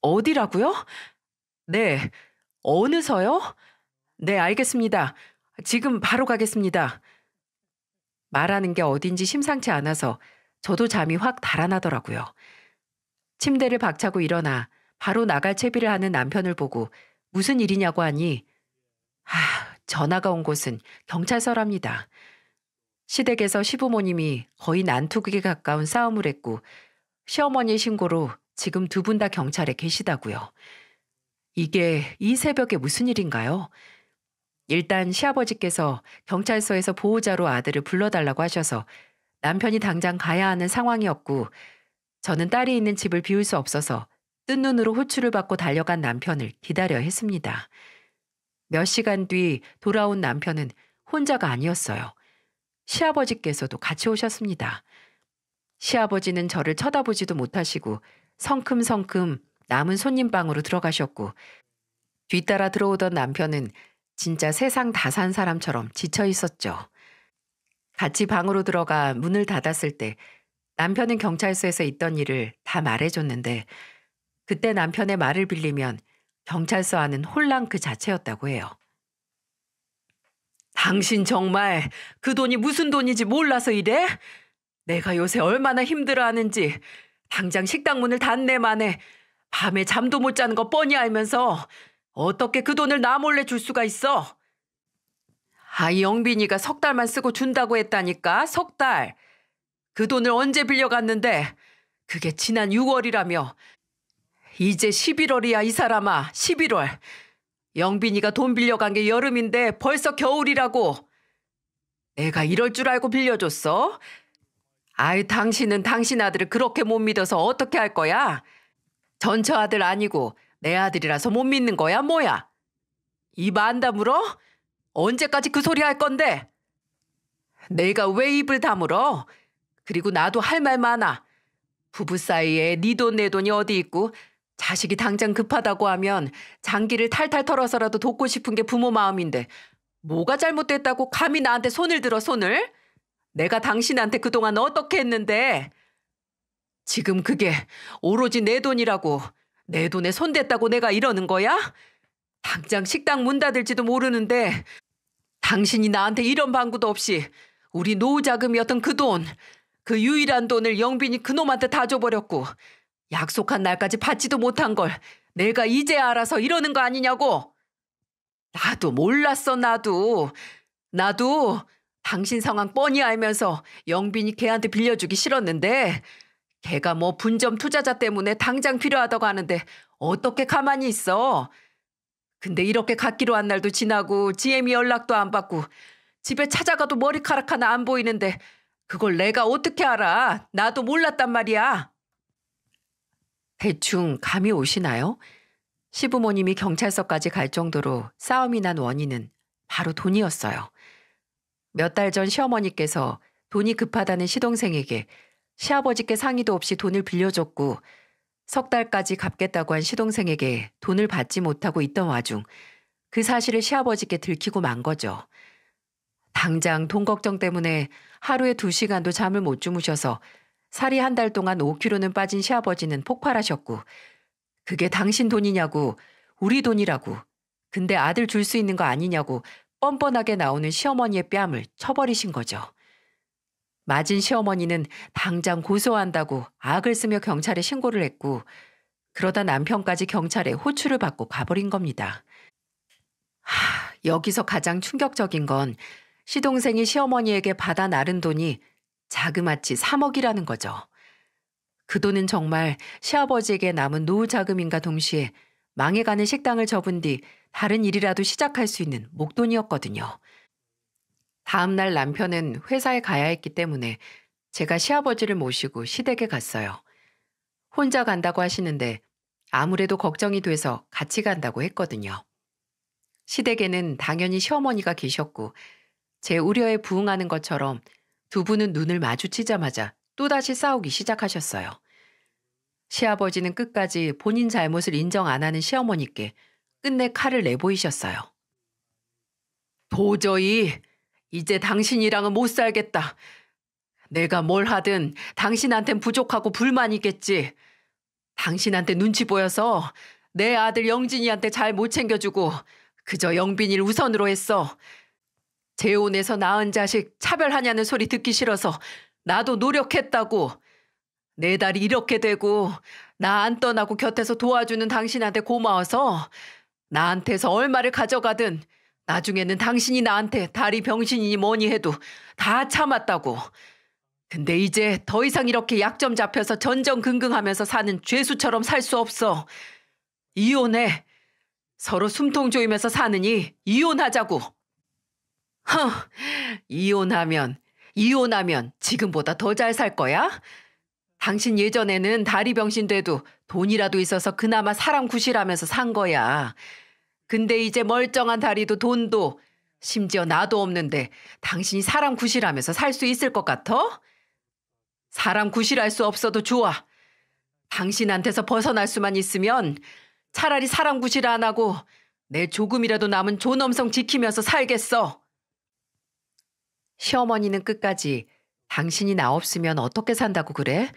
어디라고요? 네. 어느서요? 네, 알겠습니다. 지금 바로 가겠습니다. 말하는 게 어딘지 심상치 않아서 저도 잠이 확 달아나더라고요. 침대를 박차고 일어나 바로 나갈 채비를 하는 남편을 보고 무슨 일이냐고 하니 전화가 온 곳은 경찰서랍니다. 시댁에서 시부모님이 거의 난투극에 가까운 싸움을 했고 시어머니의 신고로 지금 두 분 다 경찰에 계시다고요. 이게 이 새벽에 무슨 일인가요? 일단 시아버지께서 경찰서에서 보호자로 아들을 불러달라고 하셔서 남편이 당장 가야 하는 상황이었고 저는 딸이 있는 집을 비울 수 없어서 뜬 눈으로 호출을 받고 달려간 남편을 기다려야 했습니다. 몇 시간 뒤 돌아온 남편은 혼자가 아니었어요. 시아버지께서도 같이 오셨습니다. 시아버지는 저를 쳐다보지도 못하시고 성큼성큼 남은 손님 방으로 들어가셨고 뒤따라 들어오던 남편은 진짜 세상 다 산 사람처럼 지쳐 있었죠. 같이 방으로 들어가 문을 닫았을 때 남편은 경찰서에서 있던 일을 다 말해줬는데 그때 남편의 말을 빌리면 경찰서 안은 혼란 그 자체였다고 해요. 당신 정말 그 돈이 무슨 돈인지 몰라서 이래? 내가 요새 얼마나 힘들어하는지 당장 식당 문을 닫네 만에 밤에 잠도 못 자는 거 뻔히 알면서 어떻게 그 돈을 나 몰래 줄 수가 있어? 이 영빈이가 석 달만 쓰고 준다고 했다니까, 석 달. 그 돈을 언제 빌려갔는데 그게 지난 6월이라며. 이제 11월이야 이 사람아, 11월. 영빈이가 돈 빌려간 게 여름인데 벌써 겨울이라고. 내가 이럴 줄 알고 빌려줬어? 당신은 당신 아들을 그렇게 못 믿어서 어떻게 할 거야? 전처 아들 아니고 내 아들이라서 못 믿는 거야 뭐야? 입 안 다물어? 언제까지 그 소리 할 건데? 내가 왜 입을 다물어? 그리고 나도 할 말 많아. 부부 사이에 네 돈 내 돈이 어디 있고 자식이 당장 급하다고 하면 장기를 탈탈 털어서라도 돕고 싶은 게 부모 마음인데 뭐가 잘못됐다고 감히 나한테 손을 들어 손을? 내가 당신한테 그동안 어떻게 했는데? 지금 그게 오로지 내 돈이라고 내 돈에 손댔다고 내가 이러는 거야? 당장 식당 문 닫을지도 모르는데 당신이 나한테 이런 방구도 없이 우리 노후 자금이었던 그 돈, 그 유일한 돈을 영빈이 그놈한테 다 줘버렸고 약속한 날까지 받지도 못한 걸 내가 이제 알아서 이러는 거 아니냐고. 나도 몰랐어 나도 당신 상황 뻔히 알면서 영빈이 걔한테 빌려주기 싫었는데 걔가 뭐 분점 투자자 때문에 당장 필요하다고 하는데 어떻게 가만히 있어. 근데 이렇게 갖기로 한 날도 지나고 지엠이 연락도 안 받고 집에 찾아가도 머리카락 하나 안 보이는데 그걸 내가 어떻게 알아. 나도 몰랐단 말이야. 대충 감이 오시나요? 시부모님이 경찰서까지 갈 정도로 싸움이 난 원인은 바로 돈이었어요. 몇 달 전 시어머니께서 돈이 급하다는 시동생에게 시아버지께 상의도 없이 돈을 빌려줬고 석 달까지 갚겠다고 한 시동생에게 돈을 받지 못하고 있던 와중 그 사실을 시아버지께 들키고 만 거죠. 당장 돈 걱정 때문에 하루에 2시간도 잠을 못 주무셔서 살이 한 달 동안 5kg는 빠진 시아버지는 폭발하셨고 그게 당신 돈이냐고 우리 돈이라고 근데 아들 줄 수 있는 거 아니냐고 뻔뻔하게 나오는 시어머니의 뺨을 쳐버리신 거죠. 맞은 시어머니는 당장 고소한다고 악을 쓰며 경찰에 신고를 했고 그러다 남편까지 경찰에 호출을 받고 가버린 겁니다. 여기서 가장 충격적인 건 시동생이 시어머니에게 받아 나른 돈이 자그마치 3억이라는 거죠. 그 돈은 정말 시아버지에게 남은 노후 자금인가 동시에 망해가는 식당을 접은 뒤 다른 일이라도 시작할 수 있는 목돈이었거든요. 다음 날 남편은 회사에 가야 했기 때문에 제가 시아버지를 모시고 시댁에 갔어요. 혼자 간다고 하시는데 아무래도 걱정이 돼서 같이 간다고 했거든요. 시댁에는 당연히 시어머니가 계셨고 제 우려에 부응하는 것처럼 두 분은 눈을 마주치자마자 또다시 싸우기 시작하셨어요. 시아버지는 끝까지 본인 잘못을 인정 안 하는 시어머니께 끝내 칼을 내보이셨어요. 도저히 이제 당신이랑은 못 살겠다. 내가 뭘 하든 당신한텐 부족하고 불만이겠지. 당신한테 눈치 보여서 내 아들 영진이한테 잘 못 챙겨주고 그저 영빈이를 우선으로 했어. 재혼해서 낳은 자식 차별하냐는 소리 듣기 싫어서 나도 노력했다고. 내 딸이 이렇게 되고 나 안 떠나고 곁에서 도와주는 당신한테 고마워서 나한테서 얼마를 가져가든 나중에는 당신이 나한테 다리 병신이니 뭐니 해도 다 참았다고. 근데 이제 더 이상 이렇게 약점 잡혀서 전전긍긍하면서 사는 죄수처럼 살 수 없어. 이혼해. 서로 숨통 조이면서 사느니 이혼하자고. 이혼하면 지금보다 더 잘 살 거야? 당신 예전에는 다리 병신 돼도 돈이라도 있어서 그나마 사람 구실하면서 산 거야. 근데 이제 멀쩡한 다리도 돈도 심지어 나도 없는데 당신이 사람 구실하면서 살 수 있을 것 같아? 사람 구실할 수 없어도 좋아. 당신한테서 벗어날 수만 있으면 차라리 사람 구실 안 하고 내 조금이라도 남은 존엄성 지키면서 살겠어. 시어머니는 끝까지 당신이 나 없으면 어떻게 산다고 그래?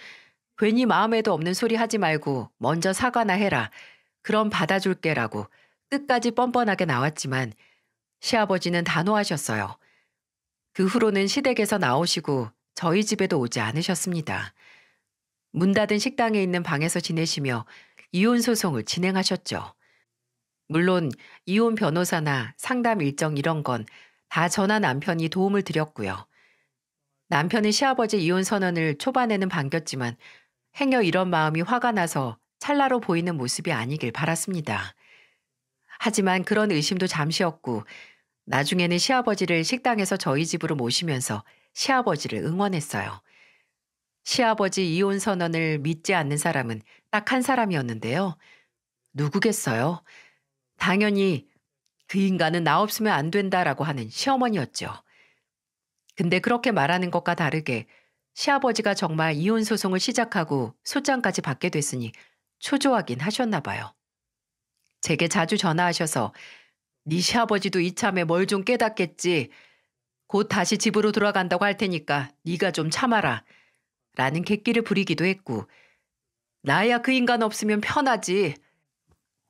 괜히 마음에도 없는 소리 하지 말고 먼저 사과나 해라. 그럼 받아줄게라고 끝까지 뻔뻔하게 나왔지만 시아버지는 단호하셨어요. 그 후로는 시댁에서 나오시고 저희 집에도 오지 않으셨습니다. 문 닫은 식당에 있는 방에서 지내시며 이혼 소송을 진행하셨죠. 물론 이혼 변호사나 상담 일정 이런 건 다 전화 남편이 도움을 드렸고요. 남편은 시아버지 이혼 선언을 초반에는 반겼지만 행여 이런 마음이 화가 나서 찰나로 보이는 모습이 아니길 바랐습니다. 하지만 그런 의심도 잠시였고 나중에는 시아버지를 식당에서 저희 집으로 모시면서 시아버지를 응원했어요. 시아버지 이혼 선언을 믿지 않는 사람은 딱 한 사람이었는데요. 누구겠어요? 당연히 그 인간은 나 없으면 안 된다라고 하는 시어머니였죠. 근데 그렇게 말하는 것과 다르게 시아버지가 정말 이혼 소송을 시작하고 소장까지 받게 됐으니 초조하긴 하셨나 봐요. 제게 자주 전화하셔서 네 시아버지도 이참에 뭘 좀 깨닫겠지. 곧 다시 집으로 돌아간다고 할 테니까 네가 좀 참아라. 라는 객기를 부리기도 했고 나야 그 인간 없으면 편하지.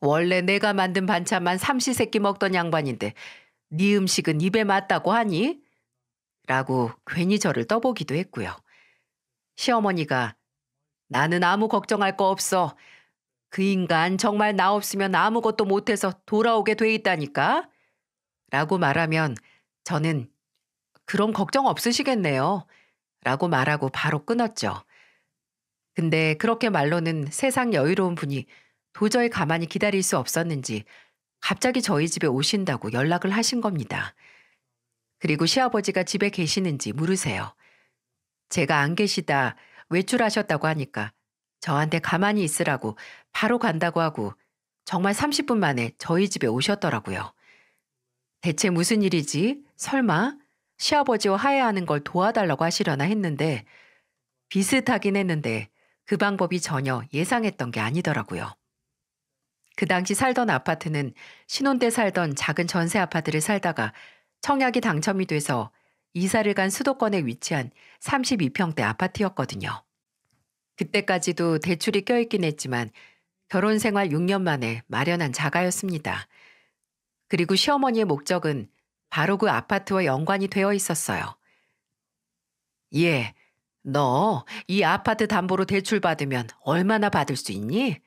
원래 내가 만든 반찬만 삼시세끼 먹던 양반인데 네 음식은 입에 맞다고 하니? 라고 괜히 저를 떠보기도 했고요. 시어머니가 나는 아무 걱정할 거 없어. 그 인간 정말 나 없으면 아무것도 못해서 돌아오게 돼 있다니까? 라고 말하면 저는 그럼 걱정 없으시겠네요. 라고 말하고 바로 끊었죠. 근데 그렇게 말로는 세상 여유로운 분이 도저히 가만히 기다릴 수 없었는지 갑자기 저희 집에 오신다고 연락을 하신 겁니다. 그리고 시아버지가 집에 계시는지 물으세요. 제가 안 계시다 외출하셨다고 하니까 저한테 가만히 있으라고 바로 간다고 하고 정말 30분 만에 저희 집에 오셨더라고요. 대체 무슨 일이지? 설마 시아버지와 화해하는 걸 도와달라고 하시려나 했는데 비슷하긴 했는데 그 방법이 전혀 예상했던 게 아니더라고요. 그 당시 살던 아파트는 신혼 때 살던 작은 전세 아파트를 살다가 청약이 당첨이 돼서 이사를 간 수도권에 위치한 32평대 아파트였거든요. 그때까지도 대출이 껴있긴 했지만 결혼 생활 6년 만에 마련한 자가였습니다. 그리고 시어머니의 목적은 바로 그 아파트와 연관이 되어 있었어요. 예, 너 이 아파트 담보로 대출 받으면 얼마나 받을 수 있니?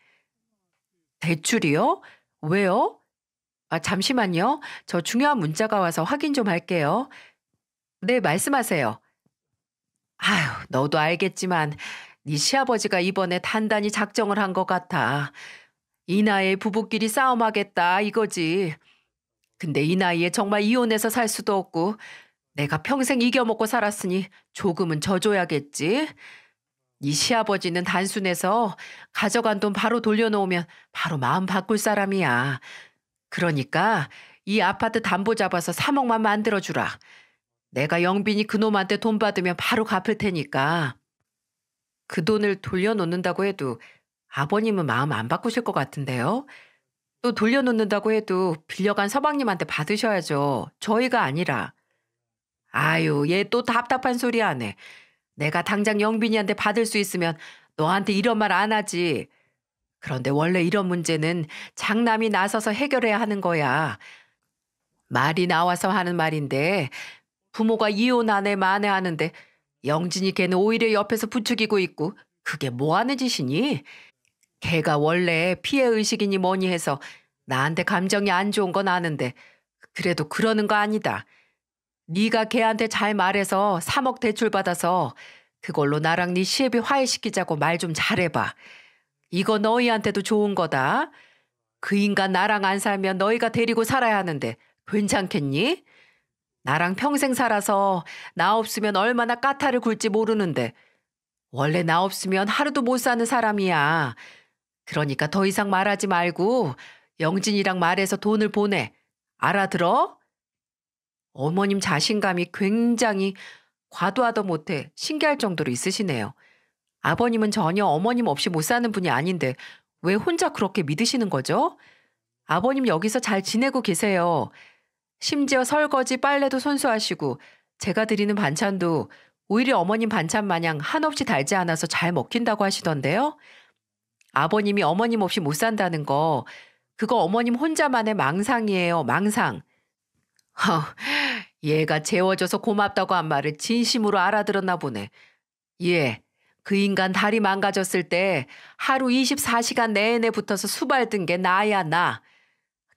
대출이요? 왜요? 잠시만요. 저 중요한 문자가 와서 확인 좀 할게요. 네, 말씀하세요. 아휴, 너도 알겠지만 네 시아버지가 이번에 단단히 작정을 한 것 같아. 이 나이에 부부끼리 싸움하겠다 이거지. 근데 이 나이에 정말 이혼해서 살 수도 없고 내가 평생 이겨먹고 살았으니 조금은 져줘야겠지. 네 시아버지는 단순해서 가져간 돈 바로 돌려놓으면 바로 마음 바꿀 사람이야. 그러니까 이 아파트 담보 잡아서 3억만 만들어주라. 내가 영빈이 그놈한테 돈 받으면 바로 갚을 테니까. 그 돈을 돌려놓는다고 해도 아버님은 마음 안 바꾸실 것 같은데요. 또 돌려놓는다고 해도 빌려간 서방님한테 받으셔야죠. 저희가 아니라. 아유, 얘 또 답답한 소리 하네. 내가 당장 영빈이한테 받을 수 있으면 너한테 이런 말 안 하지. 그런데 원래 이런 문제는 장남이 나서서 해결해야 하는 거야. 말이 나와서 하는 말인데 부모가 이혼 안 해 만회하는데 영진이 걔는 오히려 옆에서 부추기고 있고 그게 뭐 하는 짓이니? 걔가 원래 피해의식이니 뭐니 해서 나한테 감정이 안 좋은 건 아는데 그래도 그러는 거 아니다. 네가 걔한테 잘 말해서 3억 대출 받아서 그걸로 나랑 네 시애비 화해시키자고 말 좀 잘해봐. 이거 너희한테도 좋은 거다. 그 인간 나랑 안 살면 너희가 데리고 살아야 하는데 괜찮겠니? 나랑 평생 살아서 나 없으면 얼마나 까탈을 굴지 모르는데 원래 나 없으면 하루도 못 사는 사람이야. 그러니까 더 이상 말하지 말고 영진이랑 말해서 돈을 보내. 알아들어? 어머님 자신감이 굉장히 과도하다 못해 신기할 정도로 있으시네요. 아버님은 전혀 어머님 없이 못 사는 분이 아닌데 왜 혼자 그렇게 믿으시는 거죠? 아버님 여기서 잘 지내고 계세요. 심지어 설거지, 빨래도 손수하시고 제가 드리는 반찬도 오히려 어머님 반찬 마냥 한없이 달지 않아서 잘 먹힌다고 하시던데요. 아버님이 어머님 없이 못 산다는 거 그거 어머님 혼자만의 망상이에요. 망상. 얘가 재워줘서 고맙다고 한 말을 진심으로 알아들었나 보네. 예, 그 인간 다리 망가졌을 때 하루 24시간 내내 붙어서 수발든 게 나야 나.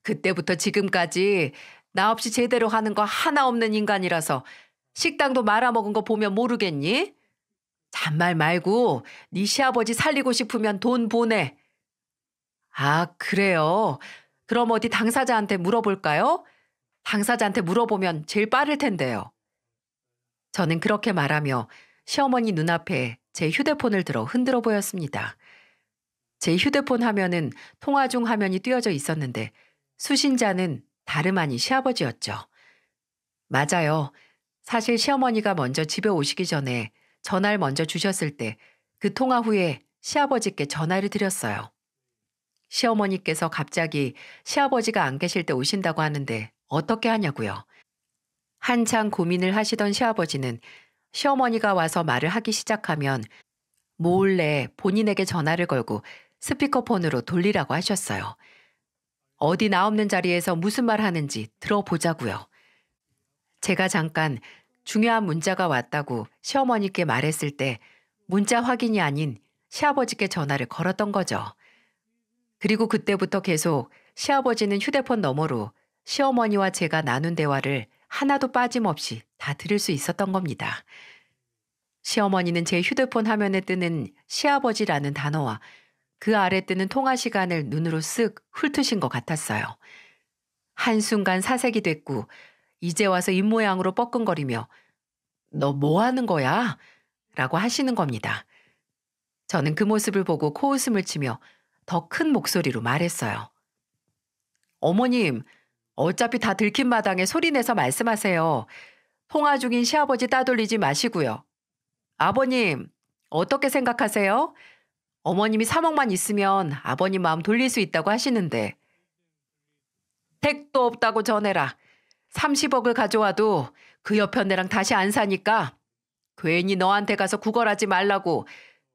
그때부터 지금까지 나 없이 제대로 하는 거 하나 없는 인간이라서 식당도 말아먹은 거 보면 모르겠니? 잔말 말고 네 시아버지 살리고 싶으면 돈 보내. 아, 그래요? 그럼 어디 당사자한테 물어볼까요? 당사자한테 물어보면 제일 빠를 텐데요. 저는 그렇게 말하며 시어머니 눈앞에 제 휴대폰을 들어 흔들어 보였습니다. 제 휴대폰 화면은 통화 중 화면이 띄어져 있었는데 수신자는 다름 아닌 시아버지였죠. 맞아요. 사실 시어머니가 먼저 집에 오시기 전에 전화를 먼저 주셨을 때 그 통화 후에 시아버지께 전화를 드렸어요. 시어머니께서 갑자기 시아버지가 안 계실 때 오신다고 하는데 어떻게 하냐고요. 한창 고민을 하시던 시아버지는 시어머니가 와서 말을 하기 시작하면 몰래 본인에게 전화를 걸고 스피커폰으로 돌리라고 하셨어요. 어디 나 없는 자리에서 무슨 말 하는지 들어보자고요. 제가 잠깐 중요한 문자가 왔다고 시어머니께 말했을 때 문자 확인이 아닌 시아버지께 전화를 걸었던 거죠. 그리고 그때부터 계속 시아버지는 휴대폰 너머로 시어머니와 제가 나눈 대화를 하나도 빠짐없이 다 들을 수 있었던 겁니다. 시어머니는 제 휴대폰 화면에 뜨는 시아버지라는 단어와 그 아래 뜨는 통화 시간을 눈으로 쓱 훑으신 것 같았어요. 한순간 사색이 됐고 이제 와서 입모양으로 뻐끔거리며 너 뭐 하는 거야? 라고 하시는 겁니다. 저는 그 모습을 보고 코웃음을 치며 더 큰 목소리로 말했어요. 어머님, 어차피 다 들킨 마당에 소리내서 말씀하세요. 통화 중인 시아버지 따돌리지 마시고요. 아버님, 어떻게 생각하세요? 어머님이 3억만 있으면 아버님 마음 돌릴 수 있다고 하시는데. 택도 없다고 전해라. 30억을 가져와도 그 여편네랑 다시 안 사니까 괜히 너한테 가서 구걸하지 말라고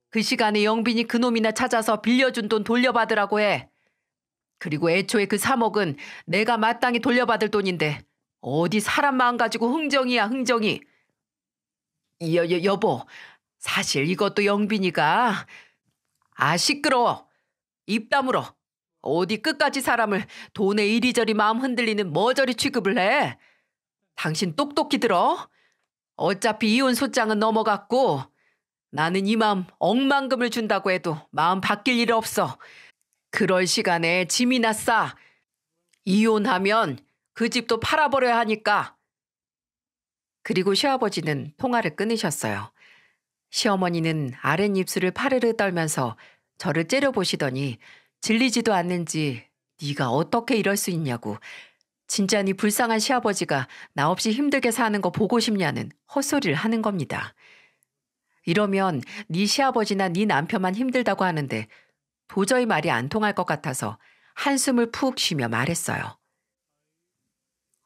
그 시간에 영빈이 그놈이나 찾아서 빌려준 돈 돌려받으라고 해. 그리고 애초에 그 3억은 내가 마땅히 돌려받을 돈인데 어디 사람 마음 가지고 흥정이야 흥정이. 여보, 사실 이것도 영빈이가. 아, 시끄러워. 입 다물어. 어디 끝까지 사람을 돈에 이리저리 마음 흔들리는 머저리 취급을 해. 당신 똑똑히 들어. 어차피 이혼 소장은 넘어갔고 나는 이 마음 억만금을 준다고 해도 마음 바뀔 일 없어. 그럴 시간에 짐이나 싸. 이혼하면 그 집도 팔아버려야 하니까. 그리고 시아버지는 통화를 끊으셨어요. 시어머니는 아랫입술을 파르르 떨면서 저를 째려보시더니 질리지도 않는지 네가 어떻게 이럴 수 있냐고 진짜 네 불쌍한 시아버지가 나 없이 힘들게 사는 거 보고 싶냐는 헛소리를 하는 겁니다. 이러면 네 시아버지나 네 남편만 힘들다고 하는데 도저히 말이 안 통할 것 같아서 한숨을 푹 쉬며 말했어요.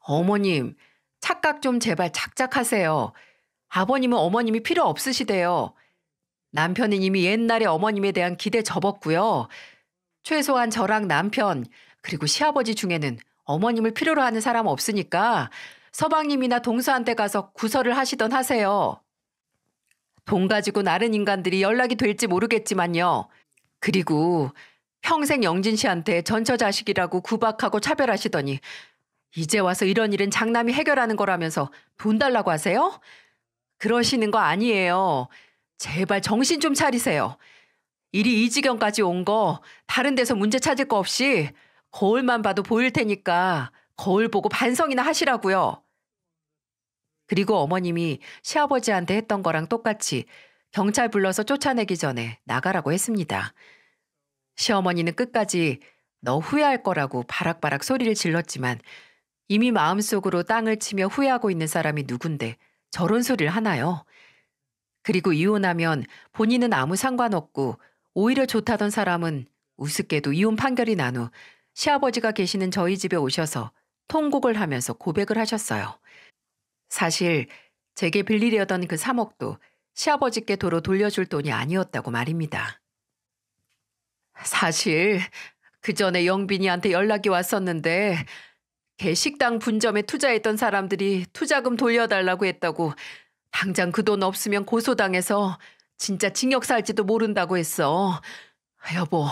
어머님, 착각 좀 제발 작작하세요. 아버님은 어머님이 필요 없으시대요. 남편은 이미 옛날에 어머님에 대한 기대 접었고요. 최소한 저랑 남편, 그리고 시아버지 중에는 어머님을 필요로 하는 사람 없으니까 서방님이나 동서한테 가서 구설을 하시던 하세요. 돈 가지고 나른 인간들이 연락이 될지 모르겠지만요. 그리고 평생 영진 씨한테 전처자식이라고 구박하고 차별하시더니 이제 와서 이런 일은 장남이 해결하는 거라면서 돈 달라고 하세요? 그러시는 거 아니에요. 제발 정신 좀 차리세요. 일이 이 지경까지 온 거 다른 데서 문제 찾을 거 없이 거울만 봐도 보일 테니까 거울 보고 반성이나 하시라고요. 그리고 어머님이 시아버지한테 했던 거랑 똑같이 경찰 불러서 쫓아내기 전에 나가라고 했습니다. 시어머니는 끝까지 너 후회할 거라고 바락바락 소리를 질렀지만 이미 마음속으로 땅을 치며 후회하고 있는 사람이 누군데 저런 소리를 하나요? 그리고 이혼하면 본인은 아무 상관없고 오히려 좋다던 사람은 우습게도 이혼 판결이 난 후 시아버지가 계시는 저희 집에 오셔서 통곡을 하면서 고백을 하셨어요. 사실 제게 빌리려던 그 3억도 시아버지께 도로 돌려줄 돈이 아니었다고 말입니다. 사실 그 전에 영빈이한테 연락이 왔었는데 걔 식당 분점에 투자했던 사람들이 투자금 돌려달라고 했다고 당장 그 돈 없으면 고소당해서 진짜 징역 살지도 모른다고 했어. 여보,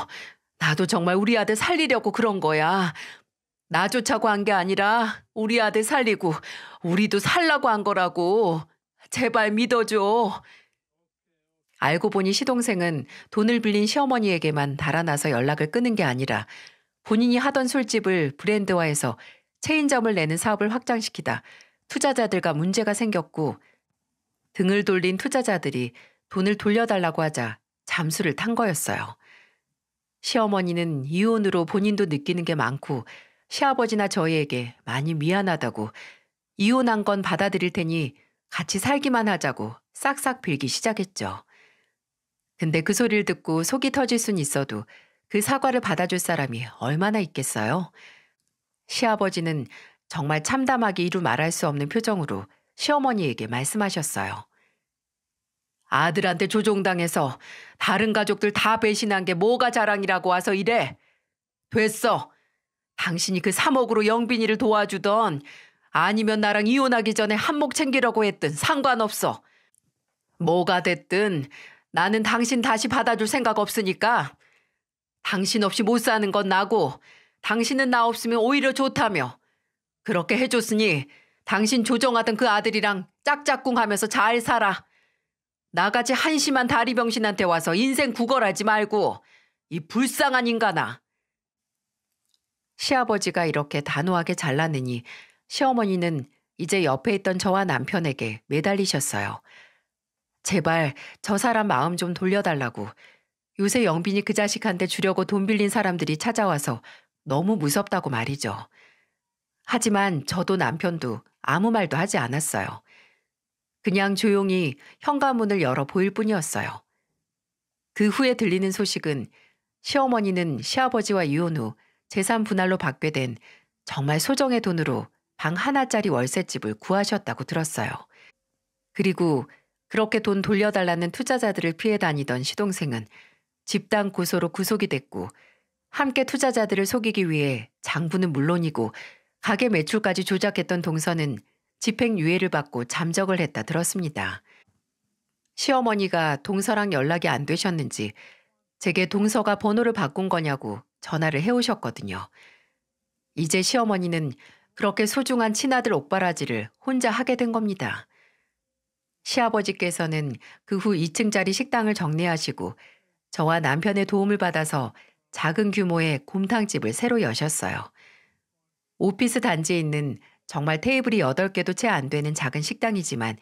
나도 정말 우리 아들 살리려고 그런 거야. 나조차고 한 게 아니라 우리 아들 살리고 우리도 살라고 한 거라고. 제발 믿어줘. 알고 보니 시동생은 돈을 빌린 시어머니에게만 달아나서 연락을 끊은 게 아니라 본인이 하던 술집을 브랜드화해서 체인점을 내는 사업을 확장시키다 투자자들과 문제가 생겼고 등을 돌린 투자자들이 돈을 돌려달라고 하자 잠수를 탄 거였어요. 시어머니는 이혼으로 본인도 느끼는 게 많고 시아버지나 저희에게 많이 미안하다고 이혼한 건 받아들일 테니 같이 살기만 하자고 싹싹 빌기 시작했죠. 근데 그 소리를 듣고 속이 터질 순 있어도 그 사과를 받아줄 사람이 얼마나 있겠어요? 시아버지는 정말 참담하게 이루 말할 수 없는 표정으로 시어머니에게 말씀하셨어요. 아들한테 조종당해서 다른 가족들 다 배신한 게 뭐가 자랑이라고 와서 이래. 됐어. 당신이 그 3억으로 영빈이를 도와주던 아니면 나랑 이혼하기 전에 한몫 챙기려고 했든 상관없어. 뭐가 됐든 나는 당신 다시 받아줄 생각 없으니까 당신 없이 못 사는 건 나고 당신은 나 없으면 오히려 좋다며. 그렇게 해줬으니 당신 조정하던 그 아들이랑 짝짝꿍 하면서 잘 살아. 나같이 한심한 다리병신한테 와서 인생 구걸하지 말고 이 불쌍한 인간아. 시아버지가 이렇게 단호하게 잘라내니 시어머니는 이제 옆에 있던 저와 남편에게 매달리셨어요. 제발 저 사람 마음 좀 돌려달라고. 요새 영빈이 그 자식한테 주려고 돈 빌린 사람들이 찾아와서 너무 무섭다고 말이죠. 하지만 저도 남편도 아무 말도 하지 않았어요. 그냥 조용히 현관문을 열어 보일 뿐이었어요. 그 후에 들리는 소식은 시어머니는 시아버지와 이혼 후 재산 분할로 받게 된 정말 소정의 돈으로 방 하나짜리 월세집을 구하셨다고 들었어요. 그리고 그렇게 돈 돌려달라는 투자자들을 피해 다니던 시동생은 집단 고소로 구속이 됐고 함께 투자자들을 속이기 위해 장부는 물론이고 가게 매출까지 조작했던 동서는 집행유예를 받고 잠적을 했다 들었습니다. 시어머니가 동서랑 연락이 안 되셨는지 제게 동서가 번호를 바꾼 거냐고 전화를 해오셨거든요. 이제 시어머니는 그렇게 소중한 친아들 옥바라지를 혼자 하게 된 겁니다. 시아버지께서는 그 후 2층짜리 식당을 정리하시고 저와 남편의 도움을 받아서 작은 규모의 곰탕집을 새로 여셨어요. 오피스 단지에 있는 정말 테이블이 8개도 채 안 되는 작은 식당이지만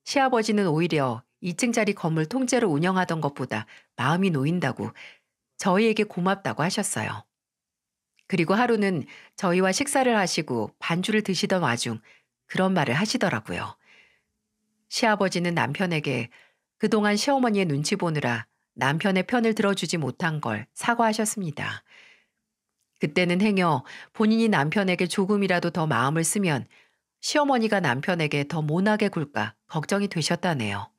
시아버지는 오히려 2층짜리 건물 통째로 운영하던 것보다 마음이 놓인다고 저희에게 고맙다고 하셨어요. 그리고 하루는 저희와 식사를 하시고 반주를 드시던 와중 그런 말을 하시더라고요. 시아버지는 남편에게 그동안 시어머니의 눈치 보느라 남편의 편을 들어주지 못한 걸 사과하셨습니다. 그때는 행여 본인이 남편에게 조금이라도 더 마음을 쓰면 시어머니가 남편에게 더 못나게 굴까 걱정이 되셨다네요.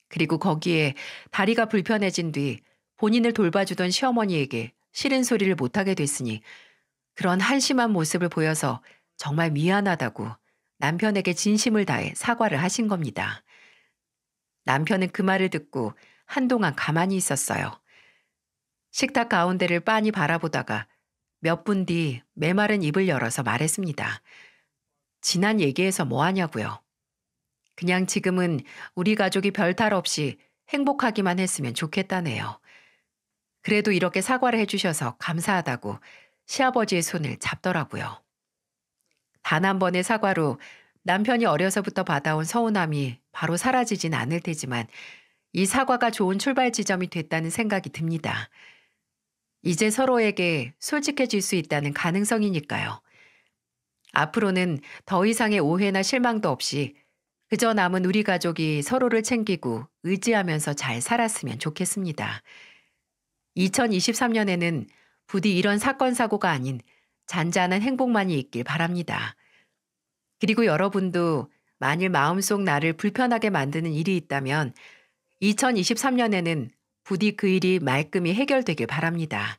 그리고 거기에 다리가 불편해진 뒤 본인을 돌봐주던 시어머니에게 싫은 소리를 못하게 됐으니 그런 한심한 모습을 보여서 정말 미안하다고 남편에게 진심을 다해 사과를 하신 겁니다. 남편은 그 말을 듣고 한동안 가만히 있었어요. 식탁 가운데를 빤히 바라보다가 몇 분 뒤 메마른 입을 열어서 말했습니다. 지난 얘기해서 뭐 하냐고요. 그냥 지금은 우리 가족이 별탈 없이 행복하기만 했으면 좋겠다네요. 그래도 이렇게 사과를 해주셔서 감사하다고 시아버지의 손을 잡더라고요. 단 한 번의 사과로 남편이 어려서부터 받아온 서운함이 바로 사라지진 않을 테지만 이 사과가 좋은 출발 지점이 됐다는 생각이 듭니다. 이제 서로에게 솔직해질 수 있다는 가능성이니까요. 앞으로는 더 이상의 오해나 실망도 없이 그저 남은 우리 가족이 서로를 챙기고 의지하면서 잘 살았으면 좋겠습니다. 2023년에는 부디 이런 사건 사고가 아닌 잔잔한 행복만이 있길 바랍니다. 그리고 여러분도 만일 마음속 나를 불편하게 만드는 일이 있다면 2023년에는 부디 그 일이 말끔히 해결되길 바랍니다.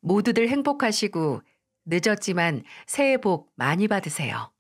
모두들 행복하시고 늦었지만 새해 복 많이 받으세요.